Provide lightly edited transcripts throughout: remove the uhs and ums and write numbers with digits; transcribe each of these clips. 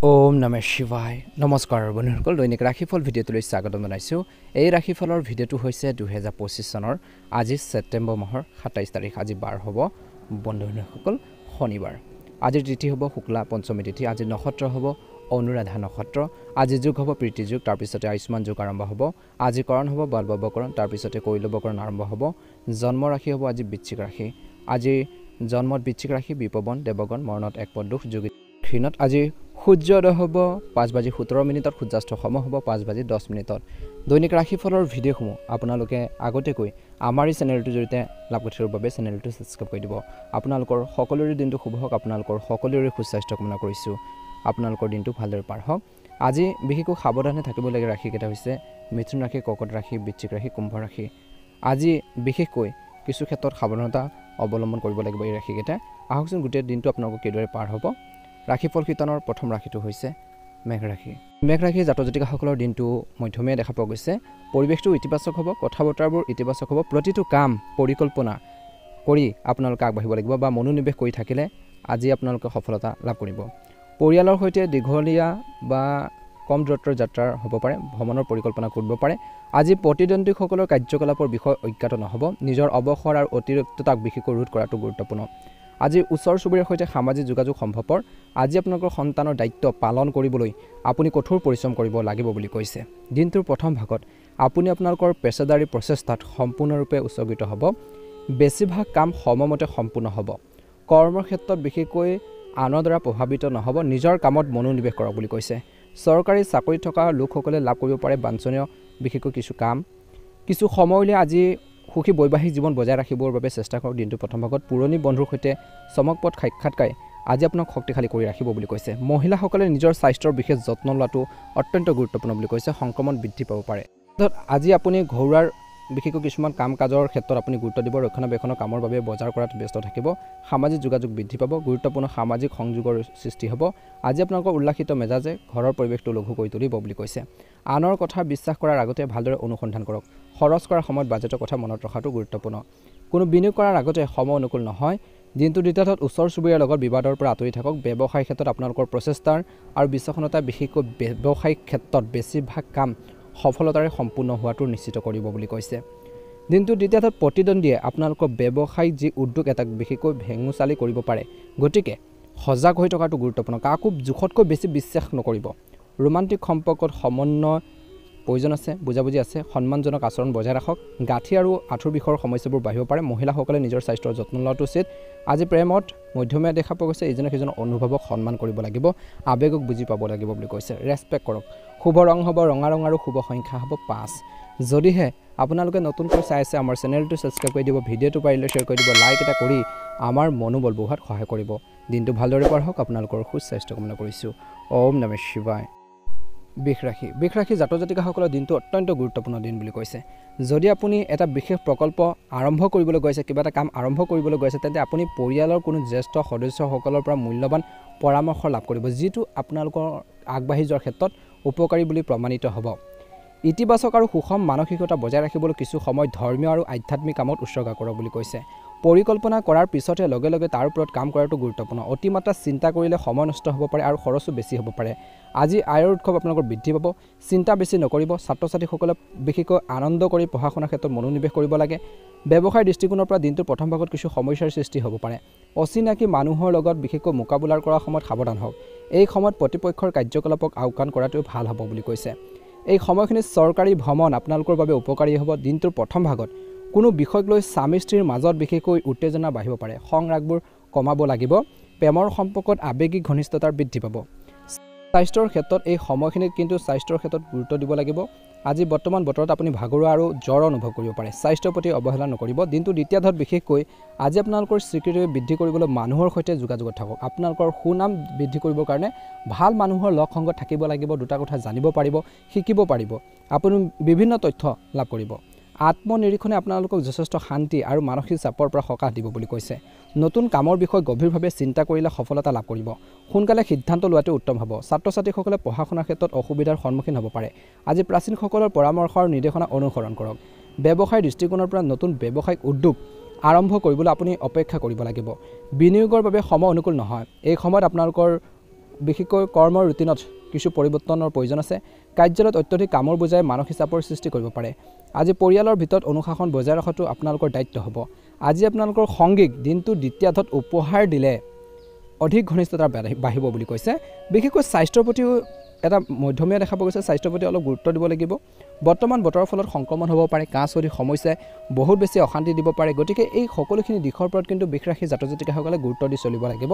ওম নমঃ শিৱায় নমস্কাৰ বন্ধুসকল দৈনিক ৰাশিফল ভিডিঅ'টোলৈ স্বাগতম জনাইছোঁ। এই ৰাশিফলৰ ভিডিঅ'টো হৈছে 2025 চনৰ আজি ছেপ্টেম্বৰ মাহৰ 27 তাৰিখ। আজি বাৰ হ'ব বন্ধুসকল শনিবাৰ। আজিৰ তিথি হ'ব শুক্লা পঞ্চমী তিথি। আজি নক্ষত্ৰ হ'ব অনুৰাধা নক্ষত্ৰ। আজি যুগ হ'ব প্ৰীতি যুগ, তাৰপিছতে আয়ুষ্মান যুগ আৰম্ভ হ'ব। আজি কৰণ হ'ব বলবকৰণ, তাৰপিছতে কৈলবকৰণ আৰম্ভ হ'ব। জন্ম ৰাশি হ'ব আজি বৃশ্চিক ৰাশি। আজি জন্মত বৃশ্চিক ৰাশি বিপৱন দেৱগণ মৰণত এক পদ দুখ যোগী ক্ষীণত। আজি সূৰ্যোদয় হ'ব 5:17, সূৰ্যাস্ত সময় হ'ব 5:10। দৈনিক ৰাশিফলৰ ভিডিঅ'সমূহ আপোনালোকে আগতীয়াকৈ আমাৰ এই চেনেলটোৰ জৰিয়তে লাভ কৰি থকাৰ বাবে চেনেলটো ছাবস্ক্ৰাইব কৰি দিব। আপোনালোকৰ সকলোৰে দিনটো শুভ হওক, আপোনালোকৰ সকলোৰে সুস্বাস্থ্য কামনা কৰিছোঁ। আপোনালোকৰ দিনটো ভালদৰে পাৰ হওক। আজি বিশেষকৈ সাৱধানে থাকিবলগীয়া ৰাশিকেইটা হৈছে মিথুন ৰাশি, কৰ্কট ৰাশি, বৃশ্চিক ৰাশি, কুম্ভ ৰাশি। আজি বিশেষকৈ কিছু ক্ষেত্ৰত সাৱধানতা অৱলম্বন কৰিব লাগিব এই ৰাশিকেইটা। আহকচোন গোটেই দিনটো আপোনালোকৰ কিদৰে পাৰ হ'ব। ৰাশিফল কীৰ্তনৰ প্ৰথম ৰাশিটো হৈছে মেঘ ৰাশি। মেঘ ৰাশিৰ জাতক জাতিকাসকলৰ দিনটো মধ্যমীয়া দেখা পোৱা গৈছে। পৰিৱেশটো ইতিবাচক হ'ব, কথা বতৰাবোৰ ইতিবাচক হ'ব। প্ৰতিটো কাম পৰিকল্পনা কৰি আপোনালোকে আগবাঢ়িব লাগিব বা মনোনিৱেশ কৰি থাকিলে আজি আপোনালোকে সফলতা লাভ কৰিব। পৰিয়ালৰ সৈতে দীঘলীয়া বা কম দূৰত্বৰ যাত্ৰাৰ হ'ব পাৰে, ভ্ৰমণৰ পৰিকল্পনা কৰিব পাৰে। আজি প্ৰতিদ্বন্দ্বীসকলৰ কাৰ্যকলাপৰ বিষয় অজ্ঞাত নহ'ব। নিজৰ অৱসৰ আৰু অতিৰিক্ততাক বিশেষকৈ ৰোধ কৰাটো গুৰুত্বপূৰ্ণ। আজি ওচৰ চুবুৰীয়াৰ সৈতে সামাজিক যোগাযোগ সম্ভৱপৰ। আজি আপোনালোকৰ সন্তানৰ দায়িত্ব পালন কৰিবলৈ আপুনি কঠোৰ পৰিশ্ৰম কৰিব লাগিব বুলি কৈছে। দিনটোৰ প্ৰথম ভাগত আপুনি আপোনালোকৰ পেছাদাৰী প্ৰচেষ্টাত সম্পূৰ্ণৰূপে উৎসৰ্গিত হ'ব। বেছিভাগ কাম সময়মতে সম্পূৰ্ণ হ'ব। কৰ্মৰ ক্ষেত্ৰত বিশেষকৈ আনৰ দ্বাৰা প্ৰভাৱিত নহ'ব। নিজৰ কামত মনোনিৱেশ কৰক বুলি কৈছে। চৰকাৰী চাকৰিত থকা লোকসকলে লাভ কৰিব পাৰে বাঞ্ছনীয় বিশেষকৈ কিছু কাম। কিছু সময়লৈ আজি সুখী বৈবাহিক জীৱন বজাই ৰাখিবৰ বাবে চেষ্টা কৰক। দিনটো প্ৰথম ভাগত পুৰণি বন্ধুৰ সৈতে চমকপ্ৰদ সাক্ষাৎকাৰে আজি আপোনাক শক্তিশালী কৰি ৰাখিব বুলি কৈছে। মহিলাসকলে নিজৰ স্বাস্থ্যৰ বিশেষ যত্ন লোৱাটো অত্যন্ত গুৰুত্বপূৰ্ণ বুলি কৈছে। সংক্ৰমণ বৃদ্ধি পাব পাৰে। আজি আপুনি ঘৰুৱাৰ বিশেষকৈ কিছুমান কাম কাজৰ ক্ষেত্ৰত আপুনি গুৰুত্ব দিব। ৰক্ষণাবেক্ষণৰ কামৰ বাবে বজাৰ কৰাত ব্যস্ত থাকিব। সামাজিক যোগাযোগ বৃদ্ধি পাব। গুৰুত্বপূৰ্ণ সামাজিক সংযোগৰ সৃষ্টি হ'ব। আজি আপোনালোকৰ উল্লাসিত মেজাজে ঘৰৰ পৰিৱেশটো লঘু কৰি তুলিব বুলি কৈছে। আনৰ কথা বিশ্বাস কৰাৰ আগতে ভালদৰে অনুসন্ধান কৰক। খৰচ কৰাৰ সময়ত বাজেটৰ কথা মনত ৰখাটো গুৰুত্বপূৰ্ণ। কোনো বিনিয়োগ কৰাৰ আগতে সময় অনুকূল নহয়। দিনটো দ্বিতীয়ত ওচৰ চুবুৰীয়াৰ লগত বিবাদৰ পৰা আঁতৰি থাকক। ব্যৱসায়িক ক্ষেত্ৰত আপোনালোকৰ প্ৰচেষ্টাৰ আৰু বিচক্ষণতা বিশেষকৈ ব্যৱসায়িক ক্ষেত্ৰত বেছিভাগ কাম সফলতাৰে সম্পূৰ্ণ হোৱাটো নিশ্চিত কৰিব বুলি কৈছে। দিনটো দ্বিতীয়ত প্ৰতিদ্বন্দ্বীয়ে আপোনালোকৰ ব্যৱসায়িক যি উদ্যোগ এটাক বিশেষকৈ ভেঙুচালি কৰিব পাৰে। গতিকে সজাগ হৈ থকাটো গুৰুত্বপূৰ্ণ। কাকো জোখতকৈ বেছি বিশ্বাস নকৰিব। ৰোমান্টিক সম্পৰ্কত সমন্বয় প্ৰয়োজন আছে, বুজাবুজি আছে। সন্মানজনক আচৰণ বজাই ৰাখক। গাঁঠি আৰু আঁঠুৰ বিষৰ সমস্যাবোৰ বাঢ়িব পাৰে। মহিলাসকলে নিজৰ স্বাস্থ্যৰ যত্ন লোৱাটো উচিত। আজি প্ৰেমত মধ্যমীয়া দেখা পোৱা গৈছে। ইজনে সিজনৰ অনুভৱক সন্মান কৰিব লাগিব, আৱেগক বুজি পাব লাগিব বুলি কৈছে। ৰেচপেক্ট কৰক। শুভ ৰং হ'ব ৰঙা ৰং আৰু শুভ সংখ্যা হ'ব 5। যদিহে আপোনালোকে নতুনকৈ চাই আছে আমাৰ চেনেলটো ছাবস্ক্ৰাইব কৰি দিব, ভিডিঅ'টো পাৰিলে শ্বেয়াৰ কৰি দিব, লাইক এটা কৰি আমাৰ মনোবল বঢ়োৱাত সহায় কৰিব। দিনটো ভালদৰে পাৰ হওক। আপোনালোকৰ সুস্বাস্থ্য কামনা কৰিছোঁ। ওম নমঃ শিৱায়। বৃষ ৰাশি জাতক জাতিকাসকলৰ দিনটো অত্যন্ত গুৰুত্বপূৰ্ণ দিন বুলি কৈছে। যদি আপুনি এটা বিশেষ প্ৰকল্প আৰম্ভ কৰিবলৈ গৈছে, কিবা এটা কাম আৰম্ভ কৰিবলৈ গৈছে, তেন্তে আপুনি পৰিয়ালৰ কোনো জ্যেষ্ঠ সদস্যসকলৰ পৰা মূল্যৱান পৰামৰ্শ লাভ কৰিব, যিটো আপোনালোকৰ আগবাঢ়ি যোৱাৰ ক্ষেত্ৰত উপকাৰী বুলি প্ৰমাণিত হ'ব। ইতিবাচক আৰু সুষম মানসিকতা বজাই ৰাখিবলৈ কিছু সময় ধৰ্মীয় আৰু আধ্যাত্মিক কামত উৎসৰ্গা কৰক বুলি কৈছে। পৰিকল্পনা কৰাৰ পিছতে লগে লগে তাৰ ওপৰত কাম কৰাটো গুৰুত্বপূৰ্ণ। অতিমাত্ৰা চিন্তা কৰিলে সময় নষ্ট হ'ব পাৰে আৰু খৰচো বেছি হ'ব পাৰে। আজি আয়ৰ উৎসৱ আপোনালোকৰ বৃদ্ধি পাব। চিন্তা বেছি নকৰিব। ছাত্ৰ ছাত্ৰীসকলে বিশেষকৈ আনন্দ কৰি পঢ়া শুনাৰ ক্ষেত্ৰত মনোনিৱেশ কৰিব লাগে। ব্যৱসায়ৰ দৃষ্টিকোণৰ পৰা দিনটোৰ প্ৰথম ভাগত কিছু সমস্যাৰ সৃষ্টি হ'ব পাৰে। অচিনাকি মানুহৰ লগত বিশেষকৈ মোকাবিলা কৰাৰ সময়ত সাৱধান হওক। এই সময়ত প্ৰতিপক্ষৰ কাৰ্যকলাপক আওকাণ কৰাটো ভাল হ'ব বুলি কৈছে। এই সময়খিনিত চৰকাৰী ভ্ৰমণ আপোনালোকৰ বাবে উপকাৰী হ'ব। দিনটোৰ প্ৰথম ভাগত কোনো বিষয়ক লৈ স্বামী স্ত্ৰীৰ মাজত বিশেষকৈ উত্তেজনা বাঢ়িব পাৰে। খং ৰাগবোৰ কমাব লাগিব। প্ৰেমৰ সম্পৰ্কত আৱেগিক ঘনিষ্ঠতাৰ বৃদ্ধি পাব। স্বাস্থ্যৰ ক্ষেত্ৰত এই সময়খিনিত কিন্তু স্বাস্থ্যৰ ক্ষেত্ৰত গুৰুত্ব দিব লাগিব। আজি বৰ্তমান বতৰত আপুনি ভাগৰুৱা আৰু জ্বৰ অনুভৱ কৰিব পাৰে। স্বাস্থ্যৰ প্ৰতি অৱহেলা নকৰিব। দিনটো দ্বিতীয়াৰ্ধত বিশেষকৈ আজি আপোনালোকৰ স্বীকৃতি বৃদ্ধি কৰিবলৈ মানুহৰ সৈতে যোগাযোগত থাকক। আপোনালোকৰ সুনাম বৃদ্ধি কৰিবৰ কাৰণে ভাল মানুহৰ লগ সংগত থাকিব লাগিব। দুটা কথা জানিব পাৰিব, শিকিব পাৰিব। আপুনি বিভিন্ন তথ্য লাভ কৰিব। আত্মনিৰীক্ষণে আপোনালোকক যথেষ্ট শান্তি আৰু মানসিক চাপৰ পৰা সকাহ দিব বুলি কৈছে। নতুন কামৰ বিষয়ে গভীৰভাৱে চিন্তা কৰিলে সফলতা লাভ কৰিব। সোনকালে সিদ্ধান্ত লোৱাটো উত্তম হ'ব। ছাত্ৰ ছাত্ৰীসকলে পঢ়া শুনাৰ ক্ষেত্ৰত অসুবিধাৰ সন্মুখীন হ'ব পাৰে। আজি প্ৰাচীনসকলৰ পৰামৰ্শ আৰু নিৰ্দেশনা অনুসৰণ কৰক। ব্যৱসায়ৰ দৃষ্টিকোণৰ পৰা নতুন ব্যৱসায়িক উদ্যোগ আৰম্ভ কৰিবলৈ আপুনি অপেক্ষা কৰিব লাগিব। বিনিয়োগৰ বাবে সময় অনুকূল নহয়। এই সময়ত আপোনালোকৰ বিশেষকৈ কৰ্মৰ ৰুটিনত কিছু পৰিৱৰ্তনৰ প্ৰয়োজন আছে। কাৰ্যালয়ত অত্যধিক কামৰ বোজাই মানসিক চাপৰ সৃষ্টি কৰিব পাৰে। আজি পৰিয়ালৰ ভিতৰত অনুশাসন বজাই ৰখাটো আপোনালোকৰ দায়িত্ব হ'ব। আজি আপোনালোকৰ সংগীক দিনটো দ্বিতীয়াৰ্ধত উপহাৰ দিলে অধিক ঘনিষ্ঠতা বাঢ়িব বুলি কৈছে। বিশেষকৈ স্বাস্থ্যৰ প্ৰতিও এটা মধ্যমীয়া দেখা পোৱা গৈছে। স্বাস্থ্যৰ প্ৰতি অলপ গুৰুত্ব দিব লাগিব। বৰ্তমান বতৰৰ ফলত সংক্ৰমণ হ'ব পাৰে, কাহ চৰ্দি সমস্যাই বহুত বেছি অশান্তি দিব পাৰে। গতিকে এই সকলোখিনি দিশৰ ওপৰত কিন্তু বৃষ ৰাশি জাতক জাতিকাসকলে গুৰুত্ব দি চলিব লাগিব।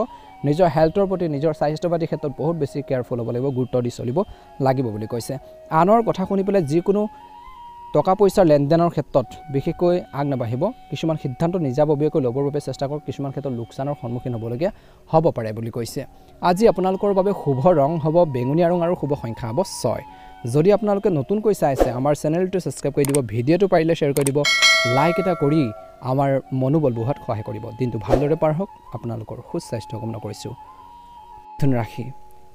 নিজৰ হেল্থৰ প্ৰতি, নিজৰ স্বাস্থ্যপাতিৰ ক্ষেত্ৰত বহুত বেছি কেয়াৰফুল হ'ব লাগিব, গুৰুত্ব দি চলিব লাগিব বুলি কৈছে। আনৰ কথা শুনি পেলাই যিকোনো টকা পইচাৰ লেনদেনৰ ক্ষেত্ৰত বিশেষকৈ আগ নাবাঢ়িব। কিছুমান সিদ্ধান্ত নিজাববীয়াকৈ ল'বৰ বাবে চেষ্টা কৰক। কিছুমান ক্ষেত্ৰত লোকচানৰ সন্মুখীন হ'বলগীয়া হ'ব পাৰে বুলি কৈছে। আজি আপোনালোকৰ বাবে শুভ ৰং হ'ব বেঙুনীয়া ৰং আৰু শুভ সংখ্যা হ'ব 6। যদি আপোনালোকে নতুনকৈ চাই আছে আমাৰ চেনেলটো ছাবস্ক্ৰাইব কৰি দিব, ভিডিঅ'টো পাৰিলে শ্বেয়াৰ কৰি দিব, লাইক এটা কৰি আমাৰ মনোবল বঢ়োৱাত সহায় কৰিব। দিনটো ভালদৰে পাৰ হওক। আপোনালোকৰ সুস্বাস্থ্য কামনা কৰিছোঁ। ধন ৰাশি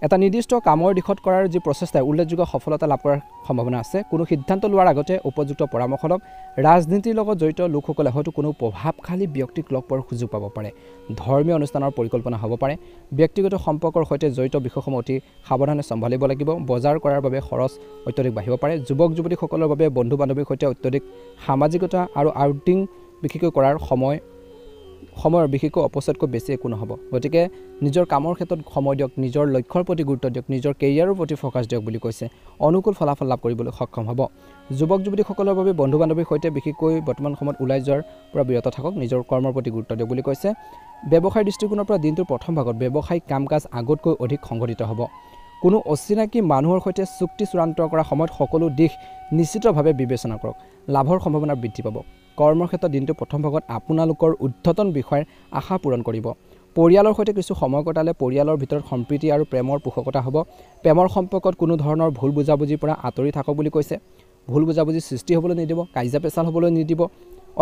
এটা নিৰ্দিষ্ট কামৰ দিশত কৰাৰ যি প্ৰচেষ্টাই উল্লেখযোগ্য সফলতা লাভ কৰাৰ সম্ভাৱনা আছে। কোনো সিদ্ধান্ত লোৱাৰ আগতে উপযুক্ত পৰামৰ্শ লওক। ৰাজনীতিৰ লগত জড়িত লোকসকলে হয়তো কোনো প্ৰভাৱশালী ব্যক্তিক লগ পোৱাৰ সুযোগ পাব পাৰে। ধৰ্মীয় অনুষ্ঠানৰ পৰিকল্পনা হ'ব পাৰে। ব্যক্তিগত সম্পৰ্কৰ সৈতে জড়িত বিষয়সমূহ অতি সাৱধানে চম্ভালিব লাগিব। বজাৰ কৰাৰ বাবে খৰচ অত্যধিক বাঢ়িব পাৰে। যুৱক যুৱতীসকলৰ বাবে বন্ধু বান্ধৱীৰ সৈতে অত্যধিক সামাজিকতা আৰু আউটিং বিশেষকৈ কৰাৰ সময়ৰ বিশেষকৈ অপচয়তকৈ বেছি একো নহ'ব। গতিকে নিজৰ কামৰ ক্ষেত্ৰত সময় দিয়ক, নিজৰ লক্ষ্যৰ প্ৰতি গুৰুত্ব দিয়ক, নিজৰ কেৰিয়াৰৰ প্ৰতি ফ'কাছ দিয়ক বুলি কৈছে। অনুকূল ফলাফল লাভ কৰিবলৈ সক্ষম হ'ব। যুৱক যুৱতীসকলৰ বাবে বন্ধু বান্ধৱীৰ সৈতে বিশেষকৈ বৰ্তমান সময়ত ওলাই যোৱাৰ পৰা বিৰত থাকক। নিজৰ কৰ্মৰ প্ৰতি গুৰুত্ব দিয়ক বুলি কৈছে। ব্যৱসায়ৰ দৃষ্টিকোণৰ পৰা দিনটোৰ প্ৰথম ভাগত ব্যৱসায়িক কাম কাজ আগতকৈ অধিক সংঘটিত হ'ব। কোনো অচিনাকি মানুহৰ সৈতে চুক্তি চূড়ান্ত কৰাৰ সময়ত সকলো দিশ নিশ্চিতভাৱে বিবেচনা কৰক। লাভৰ সম্ভাৱনা বৃদ্ধি পাব। কৰ্মৰ ক্ষেত্ৰত দিনটো প্ৰথম ভাগত আপোনালোকৰ উদ্ধতন বিষয়ৰ আশা পূৰণ কৰিব। পৰিয়ালৰ সৈতে কিছু সময় কটালে পৰিয়ালৰ ভিতৰত সম্প্ৰীতি আৰু প্ৰেমৰ পোষকতা হ'ব। প্ৰেমৰ সম্পৰ্কত কোনো ধৰণৰ ভুল বুজাবুজিৰ পৰা আঁতৰি থাকক বুলি কৈছে। ভুল বুজাবুজি সৃষ্টি হ'বলৈ নিদিব, কাজিয়া পেচাল হ'বলৈ নিদিব।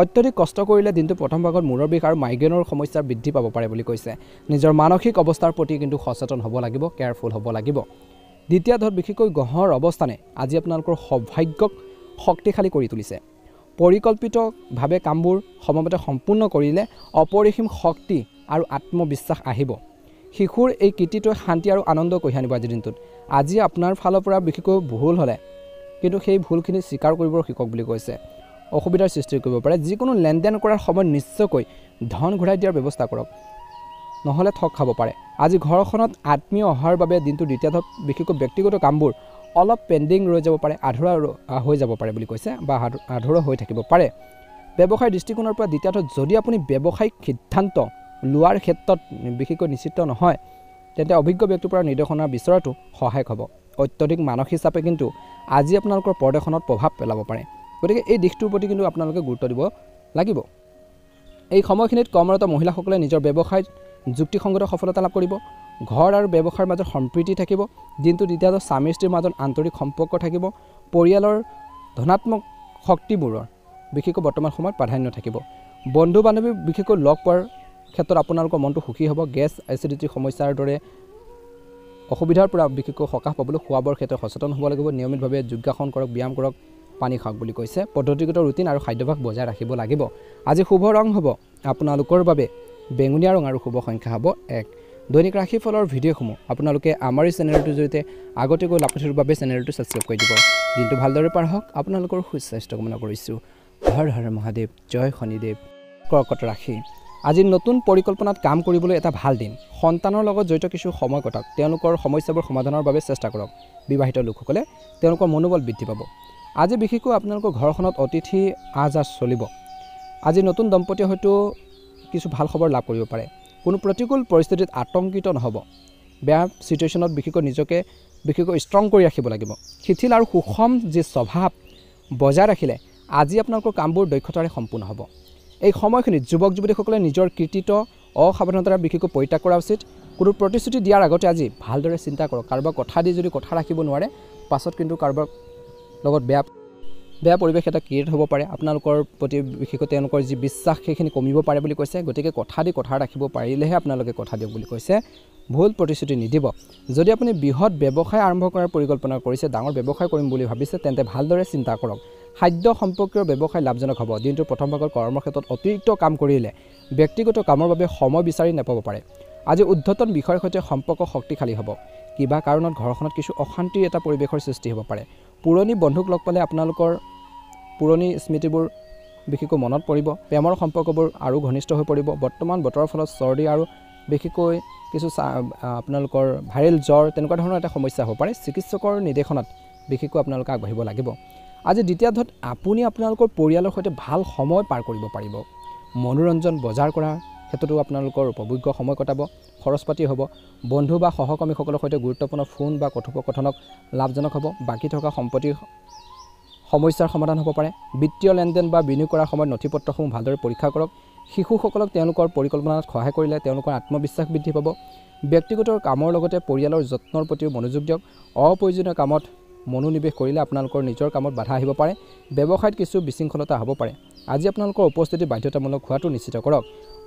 অত্যধিক কষ্ট কৰিলে দিনটো প্ৰথম ভাগত মূৰৰ বিষ আৰু মাইগ্ৰেনৰ সমস্যা বৃদ্ধি পাব পাৰে বুলি কৈছে। নিজৰ মানসিক অৱস্থাৰ প্ৰতি কিন্তু সচেতন হ'ব লাগিব, কেয়াৰফুল হ'ব লাগিব। দ্বিতীয়াৰ্ধত বিশেষকৈ গ্ৰহৰ অৱস্থানে আজি আপোনালোকৰ সৌভাগ্যক শক্তিশালী কৰি তুলিছে। পৰিকল্পিতভাৱে কামবোৰ সময়মতে সম্পূৰ্ণ কৰিলে অপৰিসীম শক্তি আৰু আত্মবিশ্বাস আহিব। শিশুৰ এই কৃতিত্বই শান্তি আৰু আনন্দ কঢ়িয়াই আনিব আজিৰ দিনটোত। আজি আপোনাৰ ফালৰ পৰা বিশেষকৈ ভুল হ'লে কিন্তু সেই ভুলখিনি স্বীকাৰ কৰিব শিকক বুলি কৈছে। অসুবিধাৰ সৃষ্টি কৰিব পাৰে। যিকোনো লেনদেন কৰাৰ সময়ত নিশ্চয়কৈ ধন ঘূৰাই দিয়াৰ ব্যৱস্থা কৰক, নহ'লে ঠগ খাব পাৰে। আজি ঘৰখনত আত্মীয় অহাৰ বাবে দিনটো দ্বিতীয়াৰ্ধত বিশেষকৈ ব্যক্তিগত কামবোৰ অলপ পেণ্ডিং ৰৈ যাব পাৰে, আধৰুৱা হৈ যাব পাৰে বুলি কৈছে বা আধৰুৱা হৈ থাকিব পাৰে। ব্যৱসায়ৰ দৃষ্টিকোণৰ পৰা দ্বিতীয়াৰ্ধত যদি আপুনি ব্যৱসায়িক সিদ্ধান্ত লোৱাৰ ক্ষেত্ৰত বিশেষকৈ নিশ্চিত নহয়, তেন্তে অভিজ্ঞ ব্যক্তিৰ পৰা নিৰ্দেশনা বিচৰাটো সহায়ক হ'ব। অত্যধিক মানসিক চাপে কিন্তু আজি আপোনালোকৰ প্ৰদৰ্শনত প্ৰভাৱ পেলাব পাৰে। গতিকে এই দিশটোৰ প্ৰতি কিন্তু আপোনালোকে গুৰুত্ব দিব লাগিব। এই সময়খিনিত কৰ্মৰত মহিলাসকলে নিজৰ ব্যৱসায়ত যুক্তিসংগত সফলতা লাভ কৰিব। ঘৰ আৰু ব্যৱসায়ৰ মাজত সম্প্ৰীতি থাকিব। দিনটো দ্বিতীয়াৰ্ধত স্বামী স্ত্ৰীৰ মাজত আন্তৰিক সম্পৰ্ক থাকিব। পৰিয়ালৰ ধনাত্মক শক্তিবোৰৰ বিশেষকৈ বৰ্তমান সময়ত প্ৰাধান্য থাকিব। বন্ধু বান্ধৱী বিশেষকৈ লগ পোৱাৰ ক্ষেত্ৰত আপোনালোকৰ মনটো সুখী হ'ব। গেছ এচিডিটিৰ সমস্যাৰ দৰে অসুবিধাৰ পৰা বিশেষকৈ সকাহ পাবলৈ খোৱা বোৱাৰ ক্ষেত্ৰত সচেতন হ'ব লাগিব। নিয়মিতভাৱে যোগাসন কৰক, ব্যায়াম কৰক, পানী খাওক বুলি কৈছে। পদ্ধতিগত ৰুটিন আৰু খাদ্যাভ্যাস বজাই ৰাখিব লাগিব। আজি শুভ ৰং হ'ব আপোনালোকৰ বাবে বেঙুনীয়া ৰং আৰু শুভ সংখ্যা হ'ব 1। দৈনিক ৰাশিফলৰ ভিডিঅ'সমূহ আপোনালোকে আমাৰ এই চেনেলটোৰ জৰিয়তে আগতীয়াকৈ লাভ কৰিবৰ বাবে চেনেলটো ছাবস্ক্ৰাইব কৰি দিব। দিনটো ভালদৰে পাৰ হওক। আপোনালোকৰ সুস্বাস্থ্য কামনা কৰিছোঁ। হৰ হৰ মহাদেৱ, জয় শনিদেৱ। কৰ্কট ৰাশি আজি নতুন পৰিকল্পনাত কাম কৰিবলৈ এটা ভাল দিন। সন্তানৰ লগত জড়িত কিছু সময় কটাওক। তেওঁলোকৰ সমস্যাবোৰ সমাধানৰ বাবে চেষ্টা কৰক। বিবাহিত লোকসকলে তেওঁলোকৰ মনোবল বৃদ্ধি পাব। আজি বিশেষকৈ আপোনালোকৰ ঘৰখনত অতিথি আহ যাহ চলিব। আজি নতুন দম্পতীয়ে হয়তো কিছু ভাল খবৰ লাভ কৰিব পাৰে। কোনো প্ৰতিকূল পৰিস্থিতিত আতংকিত নহ'ব। বেয়া চিটুৱেশ্যনত বিশেষকৈ নিজকে বিশেষকৈ ষ্ট্ৰং কৰি ৰাখিব লাগিব। শিথিল আৰু সুষম যি স্বভাৱ বজাই ৰাখিলে আজি আপোনালোকৰ কামবোৰ দক্ষতাৰে সম্পূৰ্ণ হ'ব। এই সময়খিনিত যুৱক যুৱতীসকলে নিজৰ কৃতিত্ব অসাৱধানতাৰ বিশেষকৈ পৰিত্যাগ কৰা উচিত। কোনো প্ৰতিশ্ৰুতি দিয়াৰ আগতে আজি ভালদৰে চিন্তা কৰক। কাৰোবাৰ কথা দি যদি কথা ৰাখিব নোৱাৰে, পাছত কিন্তু কাৰোবাৰ লগত বেয়া পৰিৱেশ এটা ক্ৰিয়েট হ'ব পাৰে। আপোনালোকৰ প্ৰতি বিশেষকৈ তেওঁলোকৰ যি বিশ্বাস সেইখিনি কমিব পাৰে বুলি কৈছে। গতিকে কথা দি কথা ৰাখিব পাৰিলেহে আপোনালোকে কথা দিয়ক বুলি কৈছে। ভুল প্ৰতিশ্ৰুতি নিদিব। যদি আপুনি বৃহৎ ব্যৱসায় আৰম্ভ কৰাৰ পৰিকল্পনা কৰিছে, ডাঙৰ ব্যৱসায় কৰিম বুলি ভাবিছে, তেন্তে ভালদৰে চিন্তা কৰক। খাদ্য সম্পৰ্কীয় ব্যৱসায় লাভজনক হ'ব। দিনটোৰ প্ৰথম ভাগত কৰ্মৰ ক্ষেত্ৰত অতিৰিক্ত কাম কৰিলে ব্যক্তিগত কামৰ বাবে সময় বিচাৰি নাপাব পাৰে। আজি উদ্ধতন বিষয়ৰ সৈতে সম্পৰ্ক শক্তিশালী হ'ব। কিবা কাৰণত ঘৰখনত কিছু অশান্তিৰ এটা পৰিৱেশৰ সৃষ্টি হ'ব পাৰে পুৰণি বন্ধুক লগ পালে আপোনালোকৰ পুৰণি স্মৃতিবোৰ বিশেষকৈ মনত পৰিব প্ৰেমৰ সম্পৰ্কবোৰ আৰু ঘনিষ্ঠ হৈ পৰিব বৰ্তমান বতৰৰ ফলত চৰ্দি আৰু বিশেষকৈ কিছু আপোনালোকৰ ভাইৰেল জ্বৰ তেনেকুৱা ধৰণৰ এটা সমস্যা হ'ব পাৰে চিকিৎসকৰ নিৰ্দেশনাত বিশেষকৈ আপোনালোকে আগবাঢ়িব লাগিব আজি দ্বিতীয়াৰ্ধত আপুনি আপোনালোকৰ পৰিয়ালৰ সৈতে ভাল সময় পাৰ কৰিব পাৰিব মনোৰঞ্জন বজাৰ কৰা ক্ষেত্ৰতো আপোনালোকৰ উপযোগ্য সময় কটাব খৰচ পাতি হ'ব বন্ধু বা সহকৰ্মীসকলৰ সৈতে গুৰুত্বপূৰ্ণ ফোন বা কথোপকথনক লাভজনক হ'ব বাকী থকা সম্পত্তিৰ সমস্যাৰ সমাধান হ'ব পাৰে বিত্তীয় লেনদেন বা বিনিয়োগ কৰাৰ সময়ত নথিপত্ৰসমূহ ভালদৰে পৰীক্ষা কৰক শিশুসকলক তেওঁলোকৰ পৰিকল্পনাত সহায় কৰিলে তেওঁলোকৰ আত্মবিশ্বাস বৃদ্ধি পাব ব্যক্তিগত কামৰ লগতে পৰিয়ালৰ যত্নৰ প্ৰতিও মনোযোগ দিয়ক অপ্ৰয়োজনীয় কামত মনোনিৱেশ কৰিলে আপোনালোকৰ নিজৰ কামত বাধা আহিব পাৰে ব্যৱসায়ত কিছু বিশৃংখলতা হ'ব পাৰে আজি আপোনালোকৰ উপস্থিতি বাধ্যতামূলক হোৱাটো নিশ্চিত কৰক